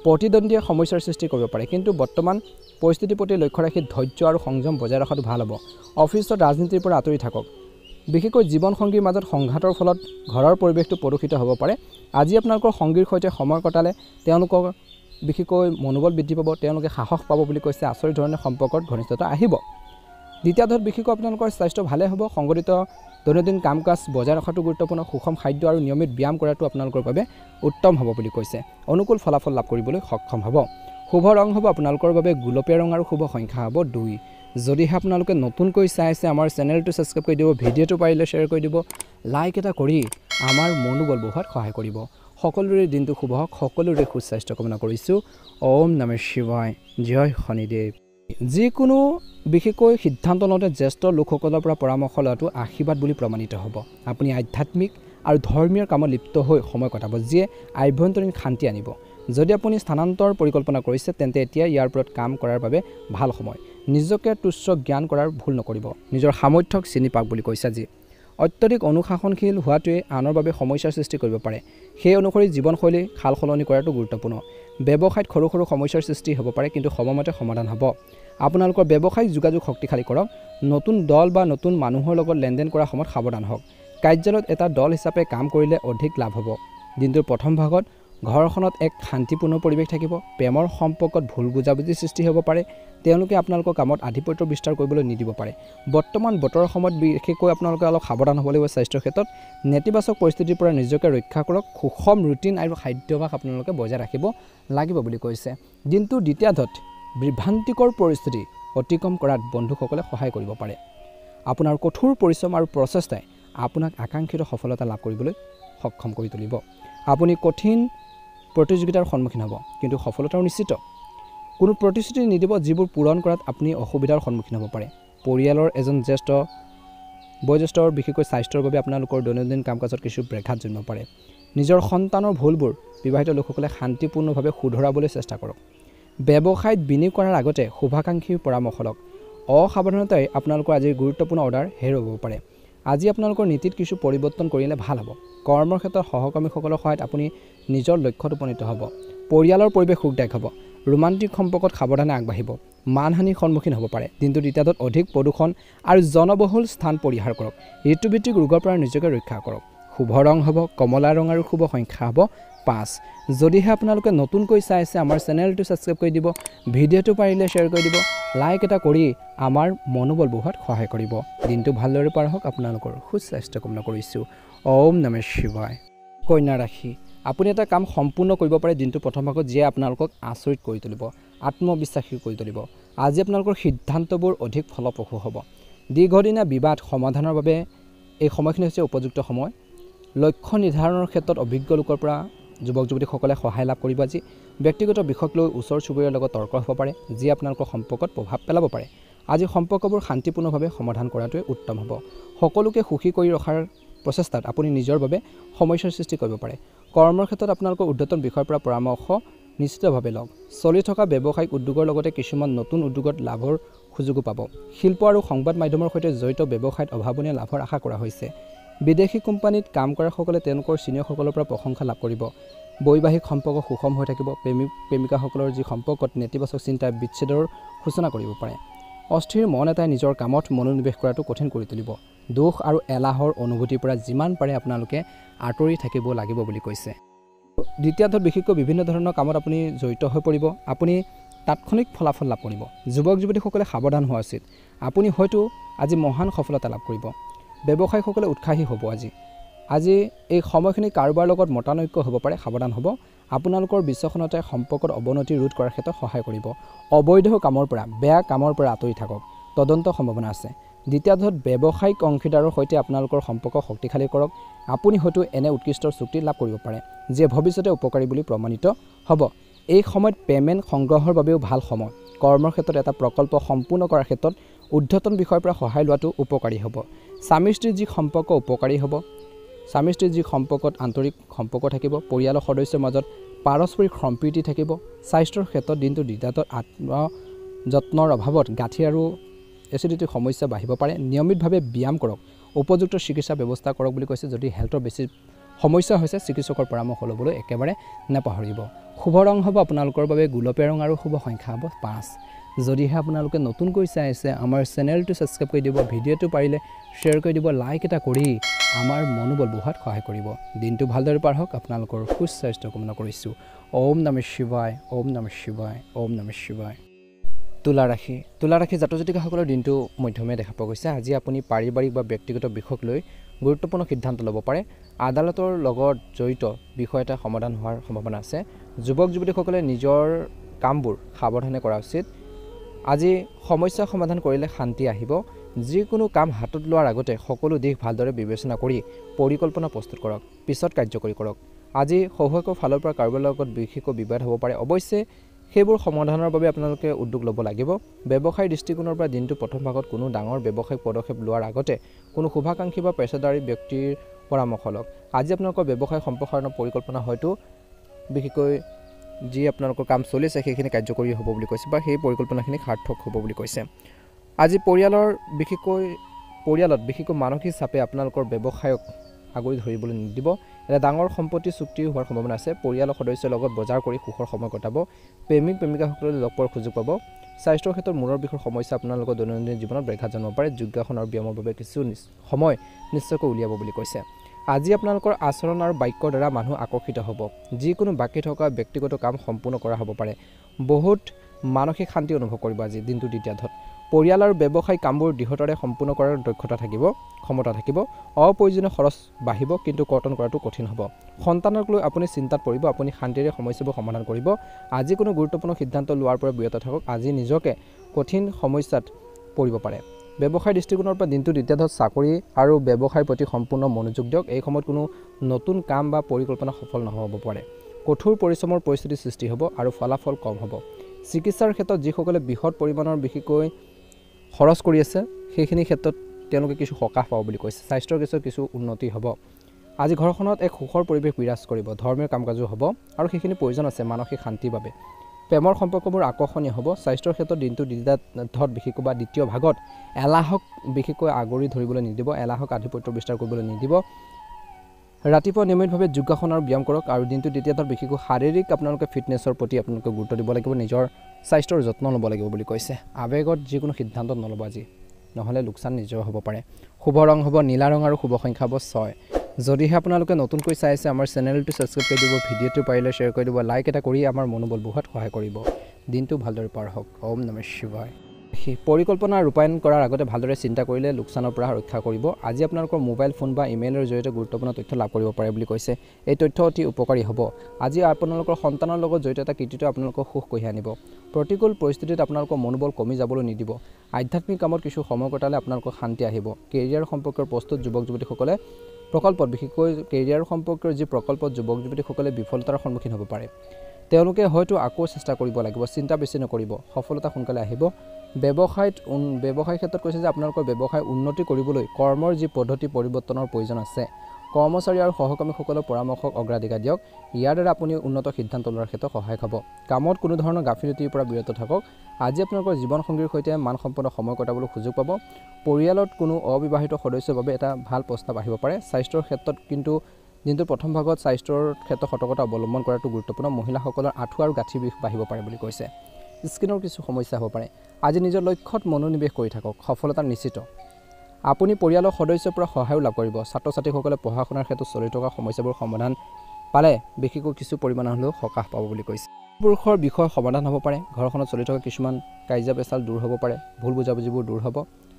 প্ৰতিদ্বন্দ্বীয়ে সমস্যাৰ সৃষ্টি কৰিব পাৰে কিন্তু বৰ্তমান পৰিস্থিতিৰ প্ৰতি লক্ষ্য ৰাখি ধৈৰ্য আৰু সংযম বজাই ৰখাটো ভাল হ'ব অফিচত ৰাজনীতিৰ পৰা আঁতৰি থাকক বিশেষকৈ জীৱনসংগীৰ মাজত সংঘাতৰ ফলত ঘৰৰ পৰিৱেশটো প্ৰদূষিত হ'ব পাৰে আজি আপোনালোকৰ সংগীৰ সৈতে সময় কটালে তেওঁলোকৰ বিশেষকৈ মনোবল বৃদ্ধি পাব তেওঁলোকে সাহস পাব বুলি কৈছে আচৰিত ধৰণে সম্পৰ্কত ঘনিষ্ঠতা আহিব দ্বিতীয়ত বিশেষকৈ আপোনালোকৰ স্বাস্থ্য ভালে হ'ব সংগঠিত দৈনন্দিন কাম কাজ বজাই ৰখাটো গুৰুত্বপূৰ্ণ সুষম খাদ্য আৰু নিয়মিত ব্যায়াম কৰাটো আপোনালোকৰ বাবে উত্তম হ'ব বুলি কৈছে অনুকূল ফলাফল লাভ কৰিবলৈ সক্ষম হ'ব শুভ ৰং হ'ব আপোনালোকৰ বাবে গুলপীয়া ৰং আৰু শুভ সংখ্যা হ'ব 2 যদিহে আপোনালোকে নতুনকৈ চাই আছে আমাৰ চেনেলটো ছাবস্ক্ৰাইব কৰি দিব ভিডিঅ'টো পাৰিলে শ্বেয়াৰ কৰি দিব লাইক এটা কৰি আমাৰ মনোবল বঢ়োৱাত সহায় কৰিব সকলোৰে দিনটো শুভ হওক সকলোৰে সুস্বাস্থ্য কামনা কৰিছোঁ ওম নমঃ শিৱায় জয় শনিদেৱ যিকোনো বিশেষকৈ সিদ্ধান্ত লওঁতে জ্যেষ্ঠ লোকসকলৰ পৰা পৰামৰ্শ লোৱাটো আশীৰ্বাদ বুলি প্ৰমাণিত হ'ব আপুনি আধ্যাত্মিক আৰু ধৰ্মীয় কামত লিপ্ত হৈ সময় কটাব যিয়ে আভ্যন্তৰীণ শান্তি আনিব যদি আপুনি স্থানান্তৰ পৰিকল্পনা কৰিছে তেন্তে এতিয়া ইয়াৰ ওপৰত কাম কৰাৰ বাবে ভাল সময় নিজকে তুচ্ছ জ্ঞান কৰাৰ ভুল নকৰিব নিজৰ সামৰ্থ্যক চিনি পাওক বুলি কৈছে আজি অত্যধিক অনুশাসনশীল হোৱাটোৱে আনৰ বাবে সমস্যাৰ সৃষ্টি কৰিব পাৰে সেই অনুসৰি জীৱনশৈলী খাল সলনি কৰাটো গুৰুত্বপূৰ্ণ ব্যৱসায়ত সৰু সৰু সমস্যাৰ সৃষ্টি হ'ব পাৰে কিন্তু সময়মতে সমাধান হ'ব আপোনালোকৰ ব্যৱসায়িক যোগাযোগ শক্তিশালী কৰক নতুন দল বা নতুন মানুহৰ লগত লেনদেন কৰাৰ সময়ত সাৱধান হওক কাৰ্যালয়ত এটা দল হিচাপে কাম কৰিলে অধিক লাভ হ'ব দিনটোৰ প্ৰথম ভাগত ঘৰখনত এক শান্তিপূৰ্ণ পৰিৱেশ থাকিব প্ৰেমৰ সম্পৰ্কত ভুল বুজাবুজি সৃষ্টি হ'ব পাৰে তেওঁলোকে আপোনালোকৰ কামত আধিপত্য বিস্তাৰ কৰিবলৈ নিদিব পাৰে বৰ্তমান বতৰৰ সময়ত বিশেষকৈ আপোনালোকে অলপ সাৱধান হ'ব লাগিব স্বাস্থ্যৰ ক্ষেত্ৰত নেতিবাচক পৰিস্থিতিৰ পৰা নিজকে ৰক্ষা কৰক সুষম ৰুটিন আৰু খাদ্যাভ্যাস আপোনালোকে বজাই ৰাখিব লাগিব বুলি কৈছে দিনটোৰ দ্বিতীয়াৰ্ধত বিভ্ৰান্তিকৰ পৰিস্থিতি অতিক্ৰম কৰাত বন্ধুসকলে সহায় কৰিব পাৰে আপোনাৰ কঠোৰ পৰিশ্ৰম আৰু প্ৰচেষ্টাই আপোনাক আকাংক্ষিত সফলতা লাভ কৰিবলৈ সক্ষম কৰি তুলিব আপুনি কঠিন প্ৰতিযোগিতাৰ সন্মুখীন হ'ব কিন্তু সফলতাও নিশ্চিত কোনো প্ৰতিশ্ৰুতি নিদিব যিবোৰ পূৰণ কৰাত আপুনি অসুবিধাৰ সন্মুখীন হ'ব পাৰে পৰিয়ালৰ এজন বয়োজ্যেষ্ঠৰ বিশেষকৈ স্বাস্থ্যৰ বাবে আপোনালোকৰ দৈনন্দিন কাম কাজত কিছু ব্যাঘাত জন্মিব পাৰে নিজৰ সন্তানৰ ভুলবোৰ বিবাহিত লোকসকলে শান্তিপূৰ্ণভাৱে শুধৰাবলৈ চেষ্টা কৰক ব্যৱসায়ত বিনিয়োগ কৰাৰ আগতে শুভাকাংক্ষীৰ পৰামৰ্শ লওক অসাৱধানতাই আপোনালোকৰ আজিৰ গুৰুত্বপূৰ্ণ অৰ্ডাৰ হেৰুৱাব পাৰে আজি আপোনালোকৰ নীতিত কিছু পৰিৱৰ্তন কৰিলে ভাল হ'ব কৰ্মৰ ক্ষেত্ৰত সহকৰ্মীসকলৰ সহায়ত আপুনি নিজৰ লক্ষ্যত উপনীত হ'ব পৰিয়ালৰ পৰিৱেশ সুখদায়ক হ'ব ৰোমান্টিক সম্পৰ্কত সাৱধানে আগবাঢ়িব মানহানিৰ সন্মুখীন হ'ব পাৰে দিনটোৰ দ্বিতীয়াৰ্ধত অধিক প্ৰদূষণ আৰু জনবহুল স্থান পৰিহাৰ কৰক ঋতুভিত্তিক ৰোগৰ পৰা নিজকে ৰক্ষা কৰক শুভ ৰং হ'ব কমলা ৰং আৰু শুভ সংখ্যা হ'ব 5 যদিহে আপোনালোকে নতুনকৈ চাই আছে আমাৰ চেনেলটো ছাবস্ক্ৰাইব কৰি দিব ভিডিঅ'টো পাৰিলে শ্বেয়াৰ কৰি দিব লাইক এটা কৰি আমাৰ মনোবল বঢ়োৱাত সহায় কৰিব দিনটো ভালদৰে পাৰ হওক আপোনালোকৰ সুস্বাস্থ্য কামনা কৰিছোঁ ওম নমঃ শিৱায় কন্যা ৰাশি আপুনি এটা কাম সম্পূৰ্ণ কৰিব পাৰে দিনটো প্ৰথম ভাগত যিয়ে আপোনালোকক আচৰিত কৰি তুলিব আত্মবিশ্বাসী কৰি তুলিব আজি আপোনালোকৰ সিদ্ধান্তবোৰ অধিক ফলপ্ৰসূ হ'ব দীৰ্ঘদিনীয়া বিবাদ সমাধানৰ বাবে এই সময়খিনি হৈছে উপযুক্ত সময় লক্ষ্য নিৰ্ধাৰণৰ ক্ষেত্ৰত অভিজ্ঞ লোকৰ পৰা যুৱক যুৱতীসকলে সহায় লাভ কৰিব আজি ব্যক্তিগত বিষয়ক লৈ ওচৰ চুবুৰীয়াৰ লগত তৰ্ক হ'ব পাৰে যি আপোনালোকৰ সম্পৰ্কত প্ৰভাৱ পেলাব পাৰে আজি সম্পৰ্কবোৰ শান্তিপূৰ্ণভাৱে সমাধান কৰাটোৱে উত্তম হ'ব সকলোকে সুখী কৰি ৰখাৰ প্ৰচেষ্টাত আপুনি নিজৰ বাবে সমস্যাৰ সৃষ্টি কৰিব পাৰে কৰ্মৰ ক্ষেত্ৰত আপোনালোকৰ উদ্যতন বিষয়ৰ পৰা পৰামৰ্শ নিশ্চিতভাৱে লওক চলি থকা ব্যৱসায়িক উদ্যোগৰ লগতে কিছুমান নতুন উদ্যোগত লাভৰ সুযোগো পাব শিল্প আৰু সংবাদ মাধ্যমৰ সৈতে জড়িত ব্যৱসায়ত অভাৱনীয় লাভৰ আশা কৰা হৈছে বিদেশী কোম্পানীত কাম কৰাসকলে তেওঁলোকৰ চিনিয়ৰসকলৰ পৰা প্ৰশংসা লাভ কৰিব বৈবাহিক সম্পৰ্ক সুষম হৈ থাকিব প্ৰেমিকাসকলৰ যি সম্পৰ্কত নেতিবাচক চিন্তাই বিচ্ছেদৰ সূচনা কৰিব পাৰে অস্থিৰ মন এটাই নিজৰ কামত মনোনিৱেশ কৰাটো কঠিন কৰি তুলিব দুখ আৰু এলাহৰ অনুভূতিৰ পৰা যিমান পাৰে আপোনালোকে আঁতৰি থাকিব লাগিব বুলি কৈছে দ্বিতীয়াৰ্ধত বিশেষকৈ বিভিন্ন ধৰণৰ কামত আপুনি জড়িত হৈ পৰিব আপুনি তাৎক্ষণিক ফলাফল লাভ কৰিব যুৱক যুৱতীসকলে সাৱধান হোৱা উচিত আপুনি হয়তো আজি মহান সফলতা লাভ কৰিব। ব্যৱসায়ীসকলে উৎসাহী হ'ব আজি এই সময়খিনি কাৰোবাৰ লগত মতানৈক্য হ'ব পাৰে, সাৱধান হ'ব। আপোনালোকৰ বিশ্বখনতে সম্পৰ্কত অৱনতি ৰোধ কৰাৰ ক্ষেত্ৰত সহায় কৰিব। অবৈধ কামৰ পৰা, বেয়া কামৰ পৰা আঁতৰি থাকক, তদন্ত সম্ভাৱনা আছে। দ্বিতীয়ত ব্যৱসায়িক অংশীদাৰৰ সৈতে আপোনালোকৰ সম্পৰ্ক শক্তিশালী কৰক। আপুনি হয়তো এনে উৎকৃষ্ট চুক্তি লাভ কৰিব পাৰে যিয়ে ভৱিষ্যতে উপকাৰী বুলি প্ৰমাণিত হ'ব। এই সময়ত পে'মেণ্ট সংগ্ৰহৰ বাবেও ভাল সময়। কৰ্মৰ ক্ষেত্ৰত এটা প্ৰকল্প সম্পূৰ্ণ কৰাৰ ক্ষেত্ৰত ঊৰ্ধ্বতন বিষয়ৰ পৰা সহায় লোৱাটো উপকাৰী হ'ব। স্বামী স্ত্ৰীৰ যি সম্পৰ্ক উপকাৰী হ'ব। স্বামী স্ত্ৰীৰ যি সম্পৰ্কত আন্তৰিক সম্পৰ্ক থাকিব, পৰিয়ালৰ সদস্যৰ মাজত পাৰস্পৰিক সম্প্ৰীতি থাকিব। স্বাস্থ্যৰ ক্ষেত্ৰত দিনটো দ্বিতীয়ত আত্মযত্নৰ অভাৱত গাঁঠি আৰু এচিডিটিৰ সমস্যা বাঢ়িব পাৰে। নিয়মিতভাৱে ব্যায়াম কৰক, উপযুক্ত চিকিৎসা ব্যৱস্থা কৰক বুলি কৈছে। যদি হেল্থৰ বেছি সমস্যা হৈছে চিকিৎসকৰ পৰামৰ্শ ল'বলৈ একেবাৰে নাপাহৰিব। শুভ ৰং হ'ব আপোনালোকৰ বাবে গুলপীয়া ৰং আৰু শুভ সংখ্যা হ'ব 5। যদিহে আপোনালোকে নতুনকৈ চাই আছে আমাৰ চেনেলটো ছাবস্ক্ৰাইব কৰি দিব, ভিডিঅ'টো পাৰিলে শ্বেয়াৰ কৰি দিব, লাইক এটা কৰি আমাৰ মনোবল বঢ়োৱাত সহায় কৰিব। দিনটো ভালদৰে পাৰ হওক, আপোনালোকৰ সুস্বাস্থ্য কামনা কৰিছোঁ। ওম নমঃ শিৱায়, ওম নমঃ শিৱায়, ওম নমঃ শিৱায়। তুলা ৰাশি জাতক জাতিকাসকলৰ দিনটো মধ্যমীয়া দেখা পোৱা গৈছে। আজি আপুনি পাৰিবাৰিক বা ব্যক্তিগত বিষয়ক লৈ গুৰুত্বপূৰ্ণ সিদ্ধান্ত ল'ব পাৰে। আদালতৰ লগত জড়িত বিষয় এটা সমাধান হোৱাৰ সম্ভাৱনা আছে। যুৱক যুৱতীসকলে নিজৰ কামবোৰ সাৱধানে কৰা উচিত। আজি সমস্যা সমাধান কৰিলে শান্তি আহিব। যিকোনো কাম হাতত লোৱাৰ আগতে সকলো দিশ ভালদৰে বিবেচনা কৰি পৰিকল্পনা প্ৰস্তুত কৰক, পিছত কাৰ্যকৰী কৰক। আজি সৌভাগ্যৰ ফালৰ পৰা কাৰোবাৰ লগত বিশেষকৈ বিবাদ হ'ব পাৰে। অৱশ্যে সেইবোৰ সমাধানৰ বাবে আপোনালোকে উদ্যোগ ল'ব লাগিব। ব্যৱসায়িক দৃষ্টিকোণৰ পৰা দিনটো প্ৰথম ভাগত কোনো ডাঙৰ ব্যৱসায়িক পদক্ষেপ লোৱাৰ আগতে কোনো শুভাকাংক্ষী বা পেছাদাৰী ব্যক্তিৰ পৰামৰ্শ লওক। আজি আপোনালোকৰ ব্যৱসায় সম্প্ৰসাৰণৰ পৰিকল্পনা হয়তো বিশেষকৈ যি আপোনালোকৰ কাম চলিছে সেইখিনি কাৰ্যকৰী হ'ব বুলি কৈছে বা সেই পৰিকল্পনাখিনি সাৰ্থক হ'ব বুলি কৈছে। আজি পৰিয়ালত বিশেষকৈ মানসিক চাপে আপোনালোকৰ ব্যৱসায়ক আগুৰি ধৰিবলৈ নিদিব। এটা ডাঙৰ সম্পত্তি চুক্তি হোৱাৰ সম্ভাৱনা আছে। পৰিয়ালৰ সদস্যৰ লগত বজাৰ কৰি সুখৰ সময় কটাব। প্ৰেমিক প্ৰেমিকাসকলে লগ পোৱাৰ সুযোগ পাব। স্বাস্থ্যৰ ক্ষেত্ৰত মূৰৰ বিষৰ সমস্যা আপোনালোকৰ দৈনন্দিন জীৱনত ব্যাঘাত জন্মাব পাৰে। যোগাসন আৰু ব্যায়ামৰ বাবে কিছু সময় নিশ্চয়কৈ উলিয়াব বুলি কৈছে। আজি আপোনালোকৰ আচৰণ আৰু বাক্যৰ দ্বাৰা মানুহ আকৰ্ষিত হ'ব। যিকোনো বাকী থকা ব্যক্তিগত কাম সম্পূৰ্ণ কৰা হ'ব পাৰে। বহুত মানসিক শান্তি অনুভৱ কৰিব আজি দিনটোৰ দ্বিতীয়াৰ্ধত। পৰিয়াল আৰু ব্যৱসায়িক কামবোৰ দৃঢ়তাৰে সম্পূৰ্ণ কৰাৰ ক্ষমতা থাকিব। অপ্ৰয়োজনীয় খৰচ বাঢ়িব, কিন্তু কৰ্তন কৰাটো কঠিন হ'ব। সন্তানক লৈ আপুনি চিন্তাত পৰিব। আপুনি শান্তিৰে সমস্যাবোৰ সমাধান কৰিব। আজি কোনো গুৰুত্বপূৰ্ণ সিদ্ধান্ত লোৱাৰ পৰা বিৰত থাকক। আজি নিজকে কঠিন সমস্যাত পৰিব পাৰে। ব্যৱসায় দৃষ্টিকোণৰ পৰা দিনটো দ্বিতীয়াৰ্ধত চাকৰি আৰু ব্যৱসায়ৰ প্ৰতি সম্পূৰ্ণ মনোযোগ দিয়ক। এই সময়ত কোনো নতুন কাম বা পৰিকল্পনা সফল নহ'ব পাৰে। কঠোৰ পৰিশ্ৰমৰ পৰিস্থিতিৰ সৃষ্টি হ'ব আৰু ফলাফল কম হ'ব। চিকিৎসাৰ ক্ষেত্ৰত যিসকলে বৃহৎ পৰিমাণৰ বিশেষকৈ খৰচ কৰি আছে সেইখিনি ক্ষেত্ৰত তেওঁলোকে কিছু সকাহ পাব বুলি কৈছে। স্বাস্থ্যৰ ক্ষেত্ৰত কিছু উন্নতি হ'ব। আজি ঘৰখনত এক সুখৰ পৰিৱেশ বিৰাজ কৰিব। ধৰ্মীয় কাম কাজো হ'ব আৰু সেইখিনি প্ৰয়োজন আছে মানসিক শান্তিৰ বাবে। প্ৰেমৰ সম্পৰ্কবোৰ আকৰ্ষণীয় হ'ব। স্বাস্থ্যৰ ক্ষেত্ৰত দিনটো দ্বিতীয়াৰ্ধত বিশেষকৈ বা দ্বিতীয় ভাগত এলাহক বিশেষকৈ আগুৰি ধৰিবলৈ নিদিব। এলাহক আধিপত্য বিস্তাৰ কৰিবলৈ নিদিব। ৰাতিপুৱা নিয়মিতভাৱে যোগাসন আৰু ব্যায়াম কৰক আৰু দিনটো দ্বিতীয়াৰ্ধত বিশেষকৈ শাৰীৰিক আপোনালোকে ফিটনেছৰ প্ৰতি আপোনালোকে গুৰুত্ব দিব লাগিব। নিজৰ স্বাস্থ্যৰ যত্ন ল'ব লাগিব বুলি কৈছে। আৱেগত যিকোনো সিদ্ধান্ত নল'ব আজি, নহ'লে লোকচান নিজৰ হ'ব পাৰে। শুভ ৰং হ'ব নীলা ৰং আৰু শুভ সংখ্যা হ'ব 6। যদিহে আপোনালোকে নতুনকৈ চাই আছে আমাৰ চেনেলটো ছাবস্ক্ৰাইব কৰি দিব, ভিডিঅ'টো পাৰিলে শ্বেয়াৰ কৰি দিব, লাইক এটা কৰি আমাৰ মনোবল বঢ়োৱাত সহায় কৰিব। দিনটো ভালদৰে পাৰ হওক। ওম নমঃ শিৱায়। পৰিকল্পনা ৰূপায়ণ কৰাৰ আগতে ভালদৰে চিন্তা কৰিলে লোকচানৰ পৰা ৰক্ষা কৰিব। আজি আপোনালোকৰ মোবাইল ফোন বা ইমেইলৰ জৰিয়তে গুৰুত্বপূৰ্ণ তথ্য লাভ কৰিব পাৰে বুলি কৈছে। এই তথ্য অতি উপকাৰী হ'ব। আজি আপোনালোকৰ সন্তানৰ লগত জড়িত এটা কৃতিত্ব আপোনালোকক সুখ কঢ়িয়াই আনিব। প্ৰতিকূল পৰিস্থিতিত আপোনালোকৰ মনোবল কমি যাবলৈ নিদিব। আধ্যাত্মিক কামত কিছু সময় কটালে আপোনালোকৰ শান্তি আহিব। কেৰিয়াৰ সম্পৰ্কৰ প্ৰস্তুত যুৱক যুৱতীসকলে প্ৰকল্পত বিশেষকৈ কেৰিয়াৰ সম্পৰ্কৰ যি প্ৰকল্পত যুৱক যুৱতীসকলে বিফলতাৰ সন্মুখীন হ'ব পাৰে। তেওঁলোকে হয়তো আকৌ চেষ্টা কৰিব লাগিব। চিন্তা বেছি নকৰিব, সফলতা সোনকালে আহিব। ব্যৱসায় ক্ষেত্ৰত কৈছে যে আপোনালোকৰ ব্যৱসায় উন্নতি কৰিবলৈ কৰ্মৰ যি পদ্ধতি পৰিৱৰ্তনৰ প্ৰয়োজন আছে। কৰ্মচাৰী আৰু সহকৰ্মীসকলৰ পৰামৰ্শক অগ্ৰাধিকাৰ দিয়ক। ইয়াৰ দ্বাৰা আপুনি উন্নত সিদ্ধান্ত লোৱাৰ ক্ষেত্ৰত সহায়ক হ'ব। কামত কোনো ধৰণৰ গাফিলতিৰ পৰা বিৰত থাকক। আজি আপোনালোকৰ জীৱনসংগীৰ সৈতে মানসম্পন্ন সময় কটাবলৈ সুযোগ পাব। পৰিয়ালত কোনো অবিবাহিত সদস্যৰ বাবে এটা ভাল প্ৰস্তাৱ আহিব পাৰে। স্বাস্থ্যৰ ক্ষেত্ৰত কিন্তু দিনটোৰ প্ৰথম ভাগত স্বাস্থ্যৰ ক্ষেত্ৰত সতৰ্কতা অৱলম্বন কৰাটো গুৰুত্বপূৰ্ণ। মহিলাসকলৰ আঁঠু আৰু গাঁঠি বিষ বাঢ়িব পাৰে বুলি কৈছে। স্কিনৰ কিছু সমস্যা হ'ব পাৰে। আজি নিজৰ লক্ষ্যত মনোনিৱেশ কৰি থাকক, সফলতা নিশ্চিত। আপুনি পৰিয়ালৰ সদস্যৰ পৰা সহায়ো লাভ কৰিব। ছাত্ৰ ছাত্ৰীসকলে পঢ়া শুনাৰ ক্ষেত্ৰত চলি থকা সমস্যাবোৰ সমাধান পালে বিশেষকৈ কিছু পৰিমাণৰ হ'লেও সকাহ পাব বুলি কৈছে। পুৰুষৰ বিষয় সমাধান হ'ব পাৰে ঘৰখনত চলি থকা কিছুমান কাজিয়া পেচাল দূৰ হ'ব পাৰে ভুল বুজাবুজিবোৰ দূৰ হ'ব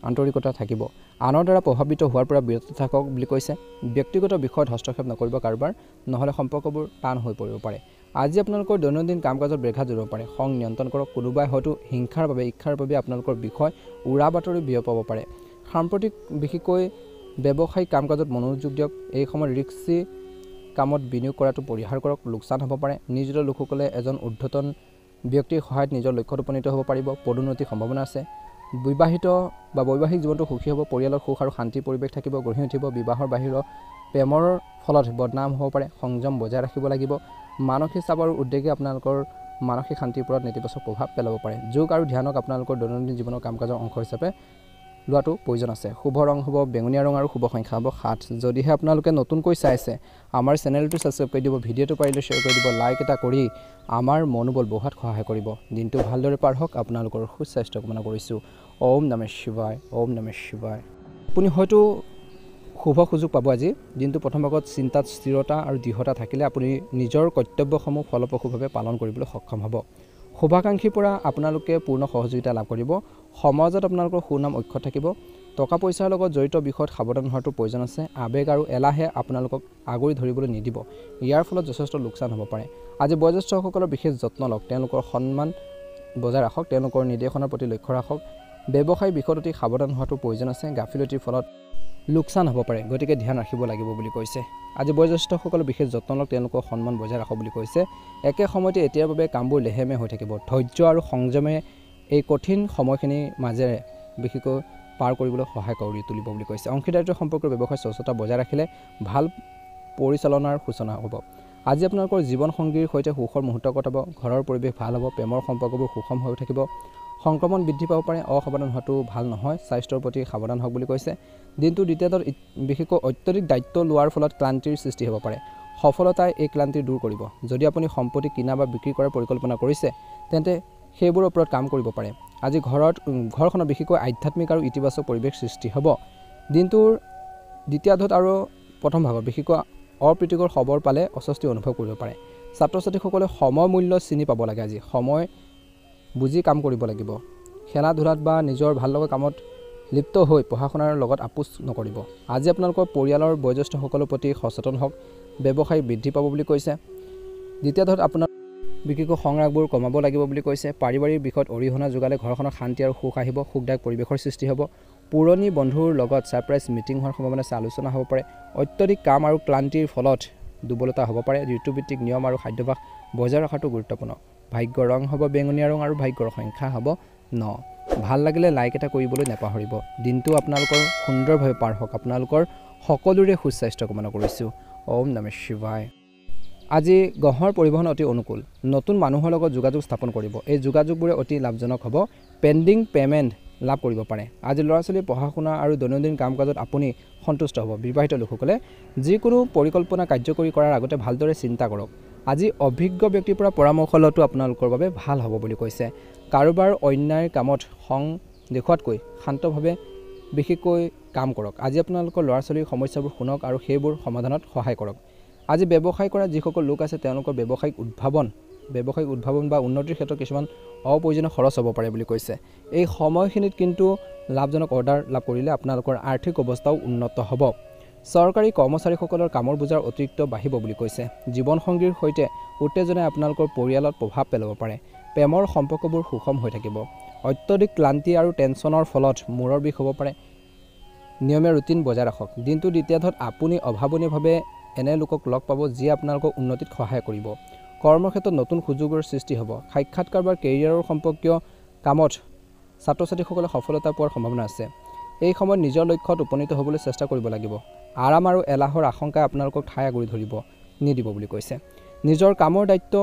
আন্তৰিকতা থাকিব আনৰ দ্বাৰা প্ৰভাৱিত হোৱাৰ পৰা বিৰত থাকক বুলি কৈছে ব্যক্তিগত বিষয়ত হস্তক্ষেপ নকৰিব কাৰোবাৰ নহলে সম্পৰ্কবোৰ টান হৈ পৰিব পাৰে আজি আপোনালোকৰ দৈনন্দিন কাম-কাজত ব্যাঘাত জৰিব পাৰে খং নিয়ন্ত্ৰণ কৰক কোনোবাই হয়তো হিংসাৰ বাবে ইচ্ছাৰ বাবে আপোনালোকৰ বিষয় উৰা বাতৰি বিয়পাব পাৰে সাম্প্ৰতিক বিশেষকৈ ব্যৱসায়িক কাম-কাজত মনোযোগ দিয়ক এই সময়ত ৰিস্কি কামত বিনিয়োগ কৰাটো পৰিহাৰ কৰক লোকচান হ'ব পাৰে নিয়োজিত লোকসকলে এজন ঊৰ্ধ্বতন ব্যক্তিৰ সহায়ত নিজৰ লক্ষ্যত উপনীত হ'ব পাৰিব পদোন্নতিৰ সম্ভাৱনা আছে বিবাহিত বা বৈবাহিক জীৱনটো সুখী হ'ব পৰিয়ালৰ সুখ আৰু শান্তিৰ পৰিৱেশ থাকিব গঢ়ি উঠিব বিবাহৰ বাহিৰৰ প্ৰেমৰ ফলত বদনাম হ'ব পাৰে সংযম বজাই ৰাখিব লাগিব মানসিক চাপ আৰু উদ্বেগে আপোনালোকৰ মানসিক শান্তিৰ ওপৰত নেতিবাচক প্ৰভাৱ পেলাব পাৰে যোগ আৰু ধ্যানক আপোনালোকৰ দৈনন্দিন জীৱনৰ কাম-কাজৰ অংশ হিচাপে লোৱাটো প্ৰয়োজন আছে শুভ ৰং হ'ব বেঙুনীয়া ৰং আৰু শুভ সংখ্যা হ'ব 7 যদিহে আপোনালোকে নতুনকৈ চাইছে আমাৰ চেনেলটো সাবস্ক্ৰাইব কৰি দিব ভিডিঅ'টো পাৰিলে শ্বেয়াৰ কৰি দিব লাইক এটা কৰি আমাৰ মনোবল বঢ়াত সহায় কৰিব দিনটো ভালদৰে পাৰ হওক আপোনালোকৰ সুস্বাস্থ্য কামনা কৰিছোঁ ওম নমঃ শিৱায় ওম নমঃ শিৱায় আপুনি হয়তো শুভ সুযোগ পাব আজি দিনটো প্ৰথম ভাগত চিন্তাত স্থিৰতা আৰু দৃঢ়তা থাকিলে আপুনি নিজৰ কৰ্তব্যসমূহ ফলপ্ৰসূভাৱে পালন কৰিবলৈ সক্ষম হ'ব শুভাকাংক্ষীৰ পৰা আপোনালোকে পূৰ্ণ সহযোগিতা লাভ কৰিব সমাজত আপোনালোকৰ সুনাম অক্ষত থাকিব টকা পইচাৰ লগত জড়িত বিষয়ত সাৱধান হোৱাটো প্ৰয়োজন আছে আবেগ আৰু এলাহে আপোনালোকক আগুৰি ধৰিবলৈ নিদিব ইয়াৰ ফলত যথেষ্ট লোকচান হ'ব পাৰে আজি বয়োজ্যেষ্ঠসকলৰ বিশেষ যত্ন লওক তেওঁলোকৰ সন্মান বজাই ৰাখক তেওঁলোকৰ নিৰ্দেশনাৰ প্ৰতি লক্ষ্য ৰাখক ব্যৱসায়িক বিষয়ত অতি সাৱধান হোৱাটো প্ৰয়োজন আছে গাফিলতিৰ ফলত লোকচান হ'ব পাৰে গতিকে ধ্যান ৰাখিব লাগিব বুলি কৈছে আজি বয়োজ্যেষ্ঠসকলৰ বিশেষ যত্ন লওক তেওঁলোকৰ সন্মান বজাই ৰাখক বুলি কৈছে একে সময়তে এতিয়াৰ বাবে কামবোৰ লেহেমে হৈ থাকিব ধৈৰ্য আৰু সংযমে এই কঠিন সময়খিনিৰ মাজেৰে বিশেষকৈ পাৰ কৰিবলৈ সহায় কৰি তুলিব বুলি কৈছে অংশীদাৰিত্ব সম্পৰ্কৰ ব্যৱসায় স্বচ্ছতা বজাই ৰাখিলে ভাল পৰিচালনাৰ সূচনা হ'ব আজি আপোনালোকৰ জীৱন সংগীৰ সৈতে সুখৰ মুহূৰ্ত কটাব ঘৰৰ পৰিৱেশ ভাল হ'ব প্ৰেমৰ সম্পৰ্কবোৰ সুষম হৈ থাকিব সংক্ৰমণ বৃদ্ধি পাব পাৰে অসাৱধান হোৱাটো ভাল নহয় স্বাস্থ্যৰ প্ৰতি সাৱধান হওক বুলি কৈছে দিনটো দ্বিতীয়ত বিশেষকৈ অত্যধিক দায়িত্ব লোৱাৰ ফলত ক্লান্তিৰ সৃষ্টি হ'ব পাৰে সফলতাই এই ক্লান্তি দূৰ কৰিব যদি আপুনি সম্পত্তি কিনা বা বিক্ৰী কৰাৰ পৰিকল্পনা কৰিছে তেন্তে সেইবোৰৰ ওপৰত কাম কৰিব পাৰে আজি ঘৰখনত বিশেষকৈ আধ্যাত্মিক আৰু ইতিবাচক পৰিৱেশ সৃষ্টি হ'ব দিনটোৰ দ্বিতীয়াৰ্ধত আৰু প্ৰথম ভাগত বিশেষকৈ অপ্ৰীতিকৰ খবৰ পালে অস্বস্তি অনুভৱ কৰিব পাৰে ছাত্ৰ ছাত্ৰীসকলে সময় মূল্য চিনি পাব লাগে আজি সময় বুজি কাম কৰিব লাগিব খেলা ধূলাত বা নিজৰ ভাল লগা কামত লিপ্ত হৈ পঢ়া শুনাৰ লগত আপোচ নকৰিব আজি আপোনালোকৰ পৰিয়ালৰ বয়োজ্যেষ্ঠসকলৰ প্ৰতি সচেতন হওক ব্যৱসায় বৃদ্ধি পাব বুলি কৈছে দ্বিতীয়ত আপোনাৰ বিশেষকৈ সংৰাগবোৰ কমাব লাগিব বুলি কৈছে পাৰিবাৰিক বিষয়ত অৰিহণা যোগালে ঘৰখনত শান্তি আৰু সুখ আহিব সুখদায়ক পৰিৱেশৰ সৃষ্টি হ'ব পুৰণি বন্ধুৰ লগত ছাৰপ্ৰাইজ মিটিং হোৱাৰ সম্ভাৱনা আছে আলোচনা হ'ব পাৰে অত্যধিক কাম আৰু ক্লান্তিৰ ফলত দুৰ্বলতা হ'ব পাৰে ঋতুভিত্তিক নিয়ম আৰু খাদ্যাভ্যাস বজাই ৰখাটো গুৰুত্বপূৰ্ণ ভাগ্যৰ ৰং হ'ব বেঙুনীয়া ৰং আৰু ভাগ্যৰ সংখ্যা হ'ব 9 ভাল লাগিলে লাইক এটা কৰিবলৈ নাপাহৰিব দিনটো আপোনালোকৰ সুন্দৰভাৱে পাৰ হওক আপোনালোকৰ সকলোৰে সুস্বাস্থ্য কামনা কৰিছোঁ ওম নমঃ শিৱায় আজি গহৰ পৰিবহণ অতি অনুকূল নতুন মানুহৰ লগত যোগাযোগ স্থাপন কৰিব এই যোগাযোগবোৰে অতি লাভজনক হ'ব পেণ্ডিং পেমেণ্ট লাভ কৰিব পাৰে আজি ল'ৰা-ছোৱালীৰ পঢ়া শুনা আৰু দৈনন্দিন কাম-কাজত আপুনি সন্তুষ্ট হ'ব বিবাহিত লোকসকলে যিকোনো পৰিকল্পনা কাৰ্যকৰী কৰাৰ আগতে ভালদৰে চিন্তা কৰক আজি অভিজ্ঞ ব্যক্তিৰ পৰা পৰামৰ্শ লোৱাটো আপোনালোকৰ বাবে ভাল হ'ব বুলি কৈছে কাৰোবাৰ অন্যায় কামত খং দেখুৱাতকৈ শান্তভাৱে বিশেষকৈ কাম কৰক আজি আপোনালোকৰ ল'ৰা-ছোৱালীৰ সমস্যাবোৰ শুনক আৰু সেইবোৰ সমাধানত সহায় কৰক আজি ব্যৱসায় কৰা যিসকল লোক আছে তেওঁলোকৰ ব্যৱসায়িক উদ্ভাৱন বা উন্নতিৰ ক্ষেত্ৰত কিছুমান অপ্ৰয়োজনীয় খৰচ হ'ব পাৰে বুলি কৈছে এই সময়খিনিত কিন্তু লাভজনক অৰ্ডাৰ লাভ কৰিলে আপোনালোকৰ আৰ্থিক অৱস্থাও উন্নত হ'ব চৰকাৰী কৰ্মচাৰীসকলৰ কামৰ বোজাৰ অতিৰিক্ত বাঢ়িব বুলি কৈছে জীৱন সংগীৰ সৈতে উত্তেজনাই আপোনালোকৰ পৰিয়ালত প্ৰভাৱ পেলাব পাৰে প্ৰেমৰ সম্পৰ্কবোৰ সুষম হৈ থাকিব অত্যধিক ক্লান্তি আৰু টেনচনৰ ফলত মূৰৰ বিষ হ'ব পাৰে নিয়মীয়া ৰুটিন বজাই ৰাখক দিনটো দ্বিতীয়াৰ্ধত আপুনি অভাৱনীয়ভাৱে এনে লোকক লগ পাব যিয়ে আপোনালোকক উন্নতিত সহায় কৰিব কৰ্মক্ষেত্ৰত নতুন সুযোগৰ সৃষ্টি হ'ব সাক্ষাৎকাৰ বা কেৰিয়াৰৰ সম্পৰ্কীয় কামত ছাত্ৰ ছাত্ৰীসকলে সফলতা পোৱাৰ সম্ভাৱনা আছে এই সময়ত নিজৰ লক্ষ্যত উপনীত হ'বলৈ চেষ্টা কৰিব লাগিব আৰাম আৰু এলাহৰ আশংকাই আপোনালোকক ঠাই আগুৰি ধৰিব নিদিব বুলি কৈছে নিজৰ কামৰ দায়িত্ব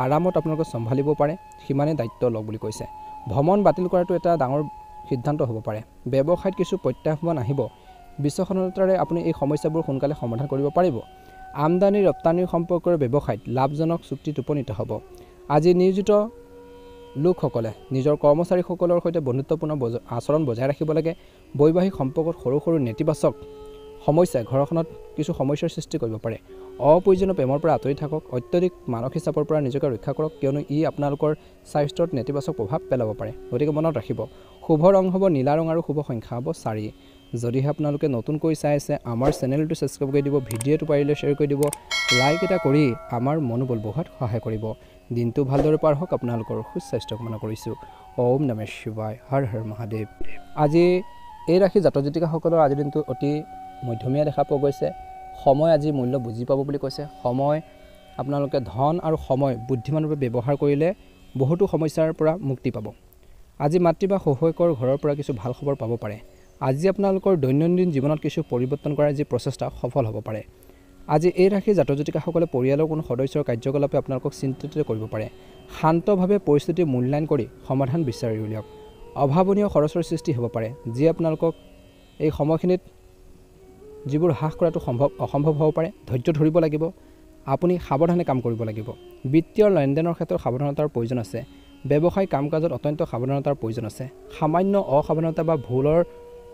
আৰামত আপোনালোকে চম্ভালিব পাৰে সিমানে দায়িত্ব লওক বুলি কৈছে ভ্ৰমণ বাতিল কৰাটো এটা ডাঙৰ সিদ্ধান্ত হ'ব পাৰে ব্যৱসায়ত কিছু প্ৰত্যাহ্বান আহিব বিশ্বসনীয়তাৰে আপুনি এই সমস্যাবোৰ সোনকালে সমাধান কৰিব পাৰিব আমদানি ৰপ্তানিৰ সম্পৰ্কৰ ব্যৱসায়ত লাভজনক চুক্তিত উপনীত হ'ব আজি নিয়োজিত লোকসকলে নিজৰ কৰ্মচাৰীসকলৰ সৈতে বন্ধুত্বপূৰ্ণ আচৰণ বজাই ৰাখিব লাগে বৈবাহিক সম্পৰ্কত সৰু সৰু নেতিবাচক সমস্যাই ঘৰখনত কিছু সমস্যাৰ সৃষ্টি কৰিব পাৰে অপ্ৰয়োজনীয় প্ৰেমৰ পৰা আঁতৰি থাকক। অত্যধিক মানসিক চাপৰ পৰা নিজকে ৰক্ষা কৰক, কিয়নো ই আপোনালোকৰ স্বাস্থ্যত নেতিবাচক প্ৰভাৱ পেলাব পাৰে। গতিকে মনত ৰাখিব, শুভ ৰং হ'ব নীলা ৰং আৰু শুভ সংখ্যা হ'ব 4। যদিহে আপোনালোকে নতুনকৈ চাই আছে, আমাৰ চেনেলটো ছাবস্ক্ৰাইব কৰি দিব, ভিডিঅ'টো পাৰিলে শ্বেয়াৰ কৰি দিব, লাইক এটা কৰি আমাৰ মনোবল বঢ়োৱাত সহায় কৰিব। দিনটো ভালদৰে পাৰ হওক, আপোনালোকৰ সুস্বাস্থ্য কামনা কৰিছোঁ। ওম নমঃ শিৱায়, হৰ হৰ মহাদেৱ। আজি এই ৰাশি জাতক জাতিকাসকলৰ আজিৰ দিনটো অতি মধ্যমীয়া দেখা পোৱা গৈছে। সময় আজি মূল্য বুজি পাব বুলি কৈছে। সময় আপোনালোকে ধন আৰু সময় বুদ্ধিমানভাৱে ব্যৱহাৰ কৰিলে বহুতো সমস্যাৰ পৰা মুক্তি পাব। আজি মাতৃ বা শহুৰেকৰ ঘৰৰ পৰা কিছু ভাল খবৰ পাব পাৰে। আজি আপোনালোকৰ দৈনন্দিন জীৱনত কিছু পৰিৱৰ্তন কৰাৰ যি প্ৰচেষ্টা সফল হ'ব পাৰে। আজি এই ৰাশিৰ জাতক জাতিকাসকলে পৰিয়ালৰ কোনো সদস্যৰ কাৰ্যকলাপে আপোনালোকক চিন্তিত কৰিব পাৰে। শান্তভাৱে পৰিস্থিতি মূল্যায়ন কৰি সমাধান বিচাৰি উলিয়াওক। অভাৱনীয় খৰচৰ সৃষ্টি হ'ব পাৰে, যি আপোনালোকক এই সময়খিনিত যিবোৰ হ্ৰাস কৰাটো অসম্ভৱ হ'ব পাৰে। ধৈৰ্য ধৰিব লাগিব, আপুনি সাৱধানে কাম কৰিব লাগিব। বিত্তীয় লেনদেনৰ ক্ষেত্ৰত সাৱধানতাৰ প্ৰয়োজন আছে। ব্যৱসায়িক কাম কাজত অত্যন্ত সাৱধানতাৰ প্ৰয়োজন আছে। সামান্য অসাৱধানতা বা ভুলৰ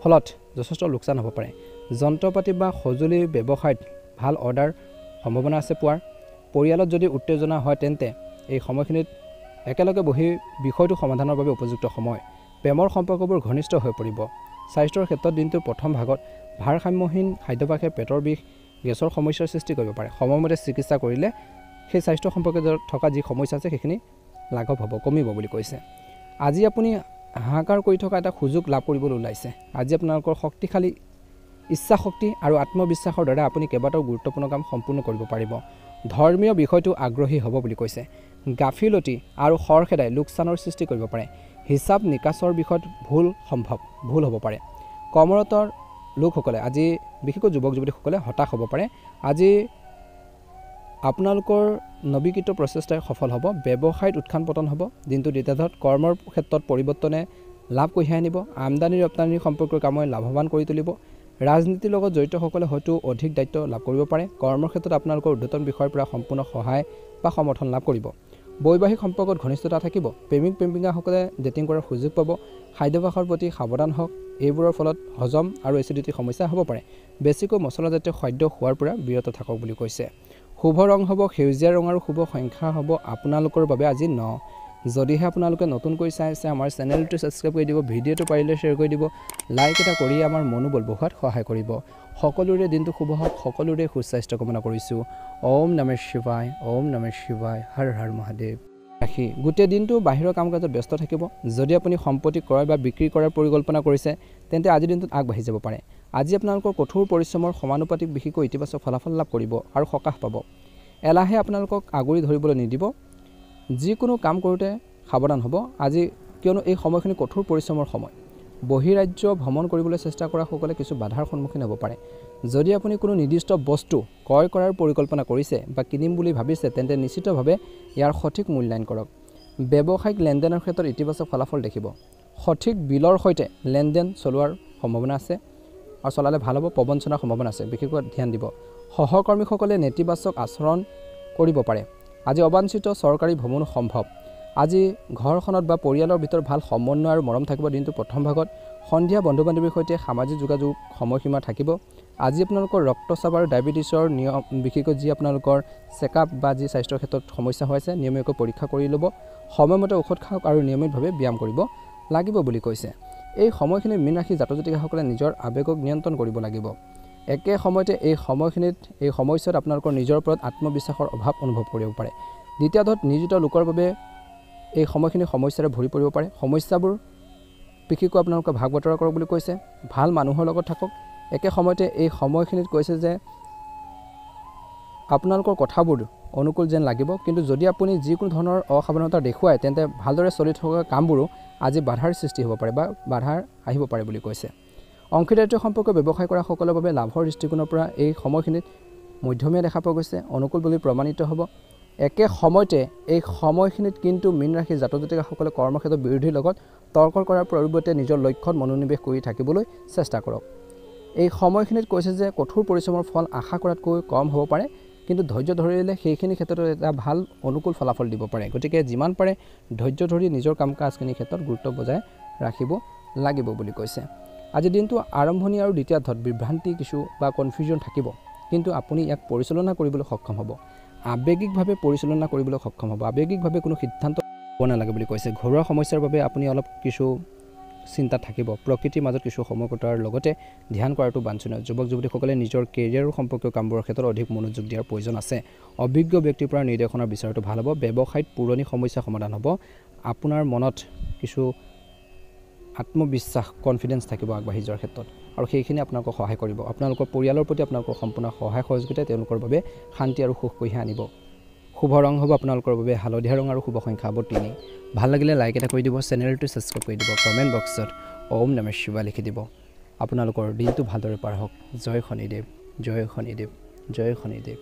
ফলত যথেষ্ট লোকচান হ'ব পাৰে। যন্ত্ৰ পাতি বা সঁজুলি ব্যৱসায়ত ভাল অৰ্ডাৰ সম্ভাৱনা আছে পোৱাৰ। পৰিয়ালত যদি উত্তেজনা হয়, তেন্তে এই সময়খিনিত একেলগে বহি বিষয়টো সমাধানৰ বাবে উপযুক্ত সময়। প্ৰেমৰ সম্পৰ্কবোৰ ঘনিষ্ঠ হৈ পৰিব। স্বাস্থ্যৰ ক্ষেত্ৰত দিনটোৰ প্ৰথম ভাগত ভাৰসাম্যহীন খাদ্যাভ্যাসে পেটৰ বিষ, গেছৰ সমস্যাৰ সৃষ্টি কৰিব পাৰে। সময়মতে চিকিৎসা কৰিলে সেই স্বাস্থ্য সম্পৰ্কে থকা যি সমস্যা আছে সেইখিনি লাঘৱ হ'ব, কমিব বুলি কৈছে। আজি আপুনি হাহাকাৰ কৰি থকা এটা সুযোগ লাভ কৰিবলৈ ওলাইছে। আজি আপোনালোকৰ শক্তিশালী ইচ্ছা শক্তি আৰু আত্মবিশ্বাসৰ দ্বাৰা আপুনি কেইবাটাও গুৰুত্বপূৰ্ণ কাম সম্পূৰ্ণ কৰিব পাৰিব। ধৰ্মীয় বিষয়টো আগ্ৰহী হ'ব বুলি কৈছে। গাফিলতি আৰু খৰখেদাই লোকচানৰ সৃষ্টি কৰিব পাৰে। হিচাপ নিকাচৰ বিষয়ত ভুল হ'ব পাৰে। কৰ্মৰত লোকসকলে আজি বিশেষকৈ যুৱক যুৱতীসকলে হতাশ হ'ব পাৰে। আজি আপোনালোকৰ নৱীকৃত প্ৰচেষ্টাই সফল হ'ব। ব্যৱসায়ত উত্থান পতন হ'ব। দিনটো দ্বিতীয়াৰ্ধত কৰ্মৰ ক্ষেত্ৰত পৰিৱৰ্তনে লাভ কঢ়িয়াই আনিব। আমদানি ৰপ্তানি সম্পৰ্কৰ কামে লাভৱান কৰি তুলিব। ৰাজনীতিৰ লগত জড়িতসকলে হয়তো অধিক দায়িত্ব লাভ কৰিব পাৰে। কৰ্মৰ ক্ষেত্ৰত আপোনালোকৰ ঊৰ্ধ্বতন বিষয়ৰ পৰা সম্পূৰ্ণ সহায় বা সমৰ্থন লাভ কৰিব। বৈবাহিক সম্পৰ্কত ঘনিষ্ঠতা থাকিব। প্ৰেমিক প্ৰেমিকাসকলে ডেটিং কৰাৰ সুযোগ পাব। খাদ্যাভ্যাসৰ প্ৰতি সাৱধান হওক, এইবোৰৰ ফলত হজম আৰু এচিডিটিৰ সমস্যা হ'ব পাৰে। বেছিকৈ মছলাজাতীয় খাদ্য খোৱাৰ পৰা বিৰত থাকক বুলি কৈছে। শুভ ৰং হ'ব সেউজীয়া ৰং আৰু শুভ সংখ্যা হ'ব আপোনালোকৰ বাবে আজি 9। যদিহে আপোনালোকে নতুনকৈ চাই আছে, আমাৰ চেনেলটো ছাবস্ক্ৰাইব কৰি দিব, ভিডিঅ'টো পাৰিলে শ্বেয়াৰ কৰি দিব, লাইক এটা কৰি আমাৰ মনোবল বঢ়োৱাত সহায় কৰিব। সকলোৰে দিনটো শুভ হওক, সকলোৰে সুস্বাস্থ্য কামনা কৰিছোঁ। ওম নমঃ শিৱায়, ওম নমঃ শিৱায়, হৰ হৰ মহাদেৱ। ৰাশি গোটেই দিনটো বাহিৰৰ কাম কাজত ব্যস্ত থাকিব। যদি আপুনি সম্পত্তি ক্ৰয় বা বিক্ৰী কৰাৰ পৰিকল্পনা কৰিছে, তেন্তে আজিৰ দিনটোত আগবাঢ়ি যাব পাৰে। আজি আপোনালোকৰ কঠোৰ পৰিশ্ৰমৰ সমানুপাতিক বিশেষকৈ ইতিবাচক ফলাফল লাভ কৰিব আৰু সকাহ পাব। এলাহে আপোনালোকক আগুৰি ধৰিবলৈ নিদিব। যিকোনো কাম কৰোঁতে সাৱধান হ'ব আজি, কিয়নো এই সময়খিনি কঠোৰ পৰিশ্ৰমৰ সময়। বহিৰাজ্য ভ্ৰমণ কৰিবলৈ চেষ্টা কৰাসকলে কিছু বাধাৰ সন্মুখীন হ'ব পাৰে। যদি আপুনি কোনো নিৰ্দিষ্ট বস্তু ক্ৰয় কৰাৰ পৰিকল্পনা কৰিছে বা কিনিম বুলি ভাবিছে, তেন্তে নিশ্চিতভাৱে ইয়াৰ সঠিক মূল্যায়ন কৰক। ব্যৱসায়িক লেনদেনৰ ক্ষেত্ৰত ইতিবাচক ফলাফল দেখিব। সঠিক বিলৰ সৈতে লেনদেন চলোৱাৰ সম্ভাৱনা আছে আৰু চলালে ভাল হ'ব। প্ৰবঞ্চনাৰ সম্ভাৱনা আছে, বিশেষকৈ ধ্যান দিব। সহকৰ্মীসকলে নেতিবাচক আচৰণ কৰিব পাৰে। আজি অবাঞ্ছিত চৰকাৰী ভ্ৰমণ সম্ভৱ। আজি ঘৰখনত বা পৰিয়ালৰ ভিতৰত ভাল সমন্বয় আৰু মৰম থাকিব। দিনটো প্ৰথম ভাগত সন্ধিয়া বন্ধু বান্ধৱীৰ সৈতে সামাজিক যোগাযোগ সময়সীমা থাকিব। আজি আপোনালোকৰ ৰক্তচাপ আৰু ডায়েবেটিছৰ নিয়ম, বিশেষকৈ যি আপোনালোকৰ চেকআপ বা যি স্বাস্থ্যৰ ক্ষেত্ৰত সমস্যা হৈ আছে, নিয়মীয়াকৈ পৰীক্ষা কৰি ল'ব। সময়মতে ঔষধ খাওক আৰু নিয়মিতভাৱে ব্যায়াম কৰিব লাগিব বুলি কৈছে। এই সময়খিনিত মীন ৰাশি জাতক জাতিকাসকলে নিজৰ আৱেগক নিয়ন্ত্ৰণ কৰিব লাগিব। একে সময়তে এই সময়ছোৱাত আপোনালোকৰ নিজৰ ওপৰত আত্মবিশ্বাসৰ অভাৱ অনুভৱ কৰিব পাৰে। দ্বিতীয়াৰ্ধত নিয়োজিত লোকৰ বাবে এই সময়খিনি সমস্যাৰে ভৰি পৰিব পাৰে। সমস্যাবোৰ বিশেষকৈ আপোনালোকে ভাগ বতৰা কৰক বুলি কৈছে। ভাল মানুহৰ লগত থাকক। একে সময়তে এই সময়খিনিত কৈছে যে আপোনালোকৰ কথাবোৰ অনুকূল যেন লাগিব, কিন্তু যদি আপুনি যিকোনো ধৰণৰ অসাৱধানতা দেখুৱায়, তেন্তে ভালদৰে চলি থকা কামবোৰো আজি বাধাৰ সৃষ্টি হ'ব পাৰে বা বাধাৰ আহিব পাৰে বুলি কৈছে। অংশীদাৰিত্ব সম্পৰ্ক ব্যৱসায় কৰা সকলৰ বাবে লাভৰ দৃষ্টিকোণৰ পৰা এই সময়খিনিত মধ্যমীয়া দেখা পোৱা গৈছে, অনুকূল বুলি প্ৰমাণিত হ'ব। একে সময়তে এই সময়খিনিত কিন্তু মীন ৰাশিৰ জাতক জাতিকাসকলে কৰ্মক্ষেত্ৰত বিৰোধীৰ লগত তৰ্ক কৰাৰ পৰিৱৰ্তে নিজৰ লক্ষ্যত মনোনিৱেশ কৰি থাকিবলৈ চেষ্টা কৰক। এই সময়খিনিত কৈছে যে কঠোৰ পৰিশ্ৰমৰ ফল আশা কৰাতকৈ কম হ'ব পাৰে, কিন্তু ধৈৰ্য ধৰিলে সেইখিনি ক্ষেত্ৰত এটা ভাল অনুকূল ফলাফল দিব পাৰে। গতিকে যিমান পাৰে ধৈৰ্য ধৰি নিজৰ কাম কাজখিনিৰ ক্ষেত্ৰত গুৰুত্ব বজাই ৰাখিব লাগিব বুলি কৈছে। আজি দিনটো আৰম্ভণি আৰু দ্বিতীয়াৰ্ধত বিভ্ৰান্তি কিছু বা কনফিউজন থাকিব। কিন্তু আপুনি ইয়াক পৰিচালনা কৰিবলৈ সক্ষম হ'ব, আৱেগিকভাৱে পৰিচালনা কৰিবলৈ সক্ষম হ'ব। আৱেগিকভাৱে কোনো সিদ্ধান্ত ল'ব নালাগে বুলি কৈছে। ঘৰুৱা সমস্যাৰ বাবে আপুনি অলপ কিছু চিন্তা থাকিব। প্ৰকৃতিৰ মাজত কিছু সময় কটোৱাৰ লগতে ধ্যান কৰাটো বাঞ্ছনীয়। যুৱক যুৱতীসকলে নিজৰ কেৰিয়াৰ সম্পৰ্কীয় কামবোৰৰ ক্ষেত্ৰত অধিক মনোযোগ দিয়াৰ প্ৰয়োজন আছে। অভিজ্ঞ ব্যক্তিৰ পৰা নিৰ্দেশনা বিচৰাটো ভাল হ'ব। ব্যৱসায়ত পুৰণি সমস্যা সমাধান হ'ব। আপোনাৰ মনত কিছু আত্মবিশ্বাস কনফিডেন্স থাকিব আগবাঢ়ি যোৱাৰ ক্ষেত্ৰত, আৰু সেইখিনি আপোনালোকক সহায় কৰিব। আপোনালোকৰ পৰিয়ালৰ প্ৰতি আপোনালোকৰ সম্পূৰ্ণ সহায় সহযোগিতা তেওঁলোকৰ বাবে শান্তি আৰু সুখ কঢ়িয়াই আনিব। শুভ ৰং হ'ব আপোনালোকৰ বাবে হালধীয়া ৰং আৰু শুভ সংখ্যা হ'ব 3। ভাল লাগিলে লাইক এটা কৰি দিব, চেনেলটো ছাবস্ক্ৰাইব কৰি দিব, কমেণ্ট বক্সত ওম নমঃ শিৱায় লিখি দিব। আপোনালোকৰ দিনটো ভালদৰে পাৰ হওক। জয় শনিদেৱ, জয় শনিদেৱ, জয় শনিদেৱ।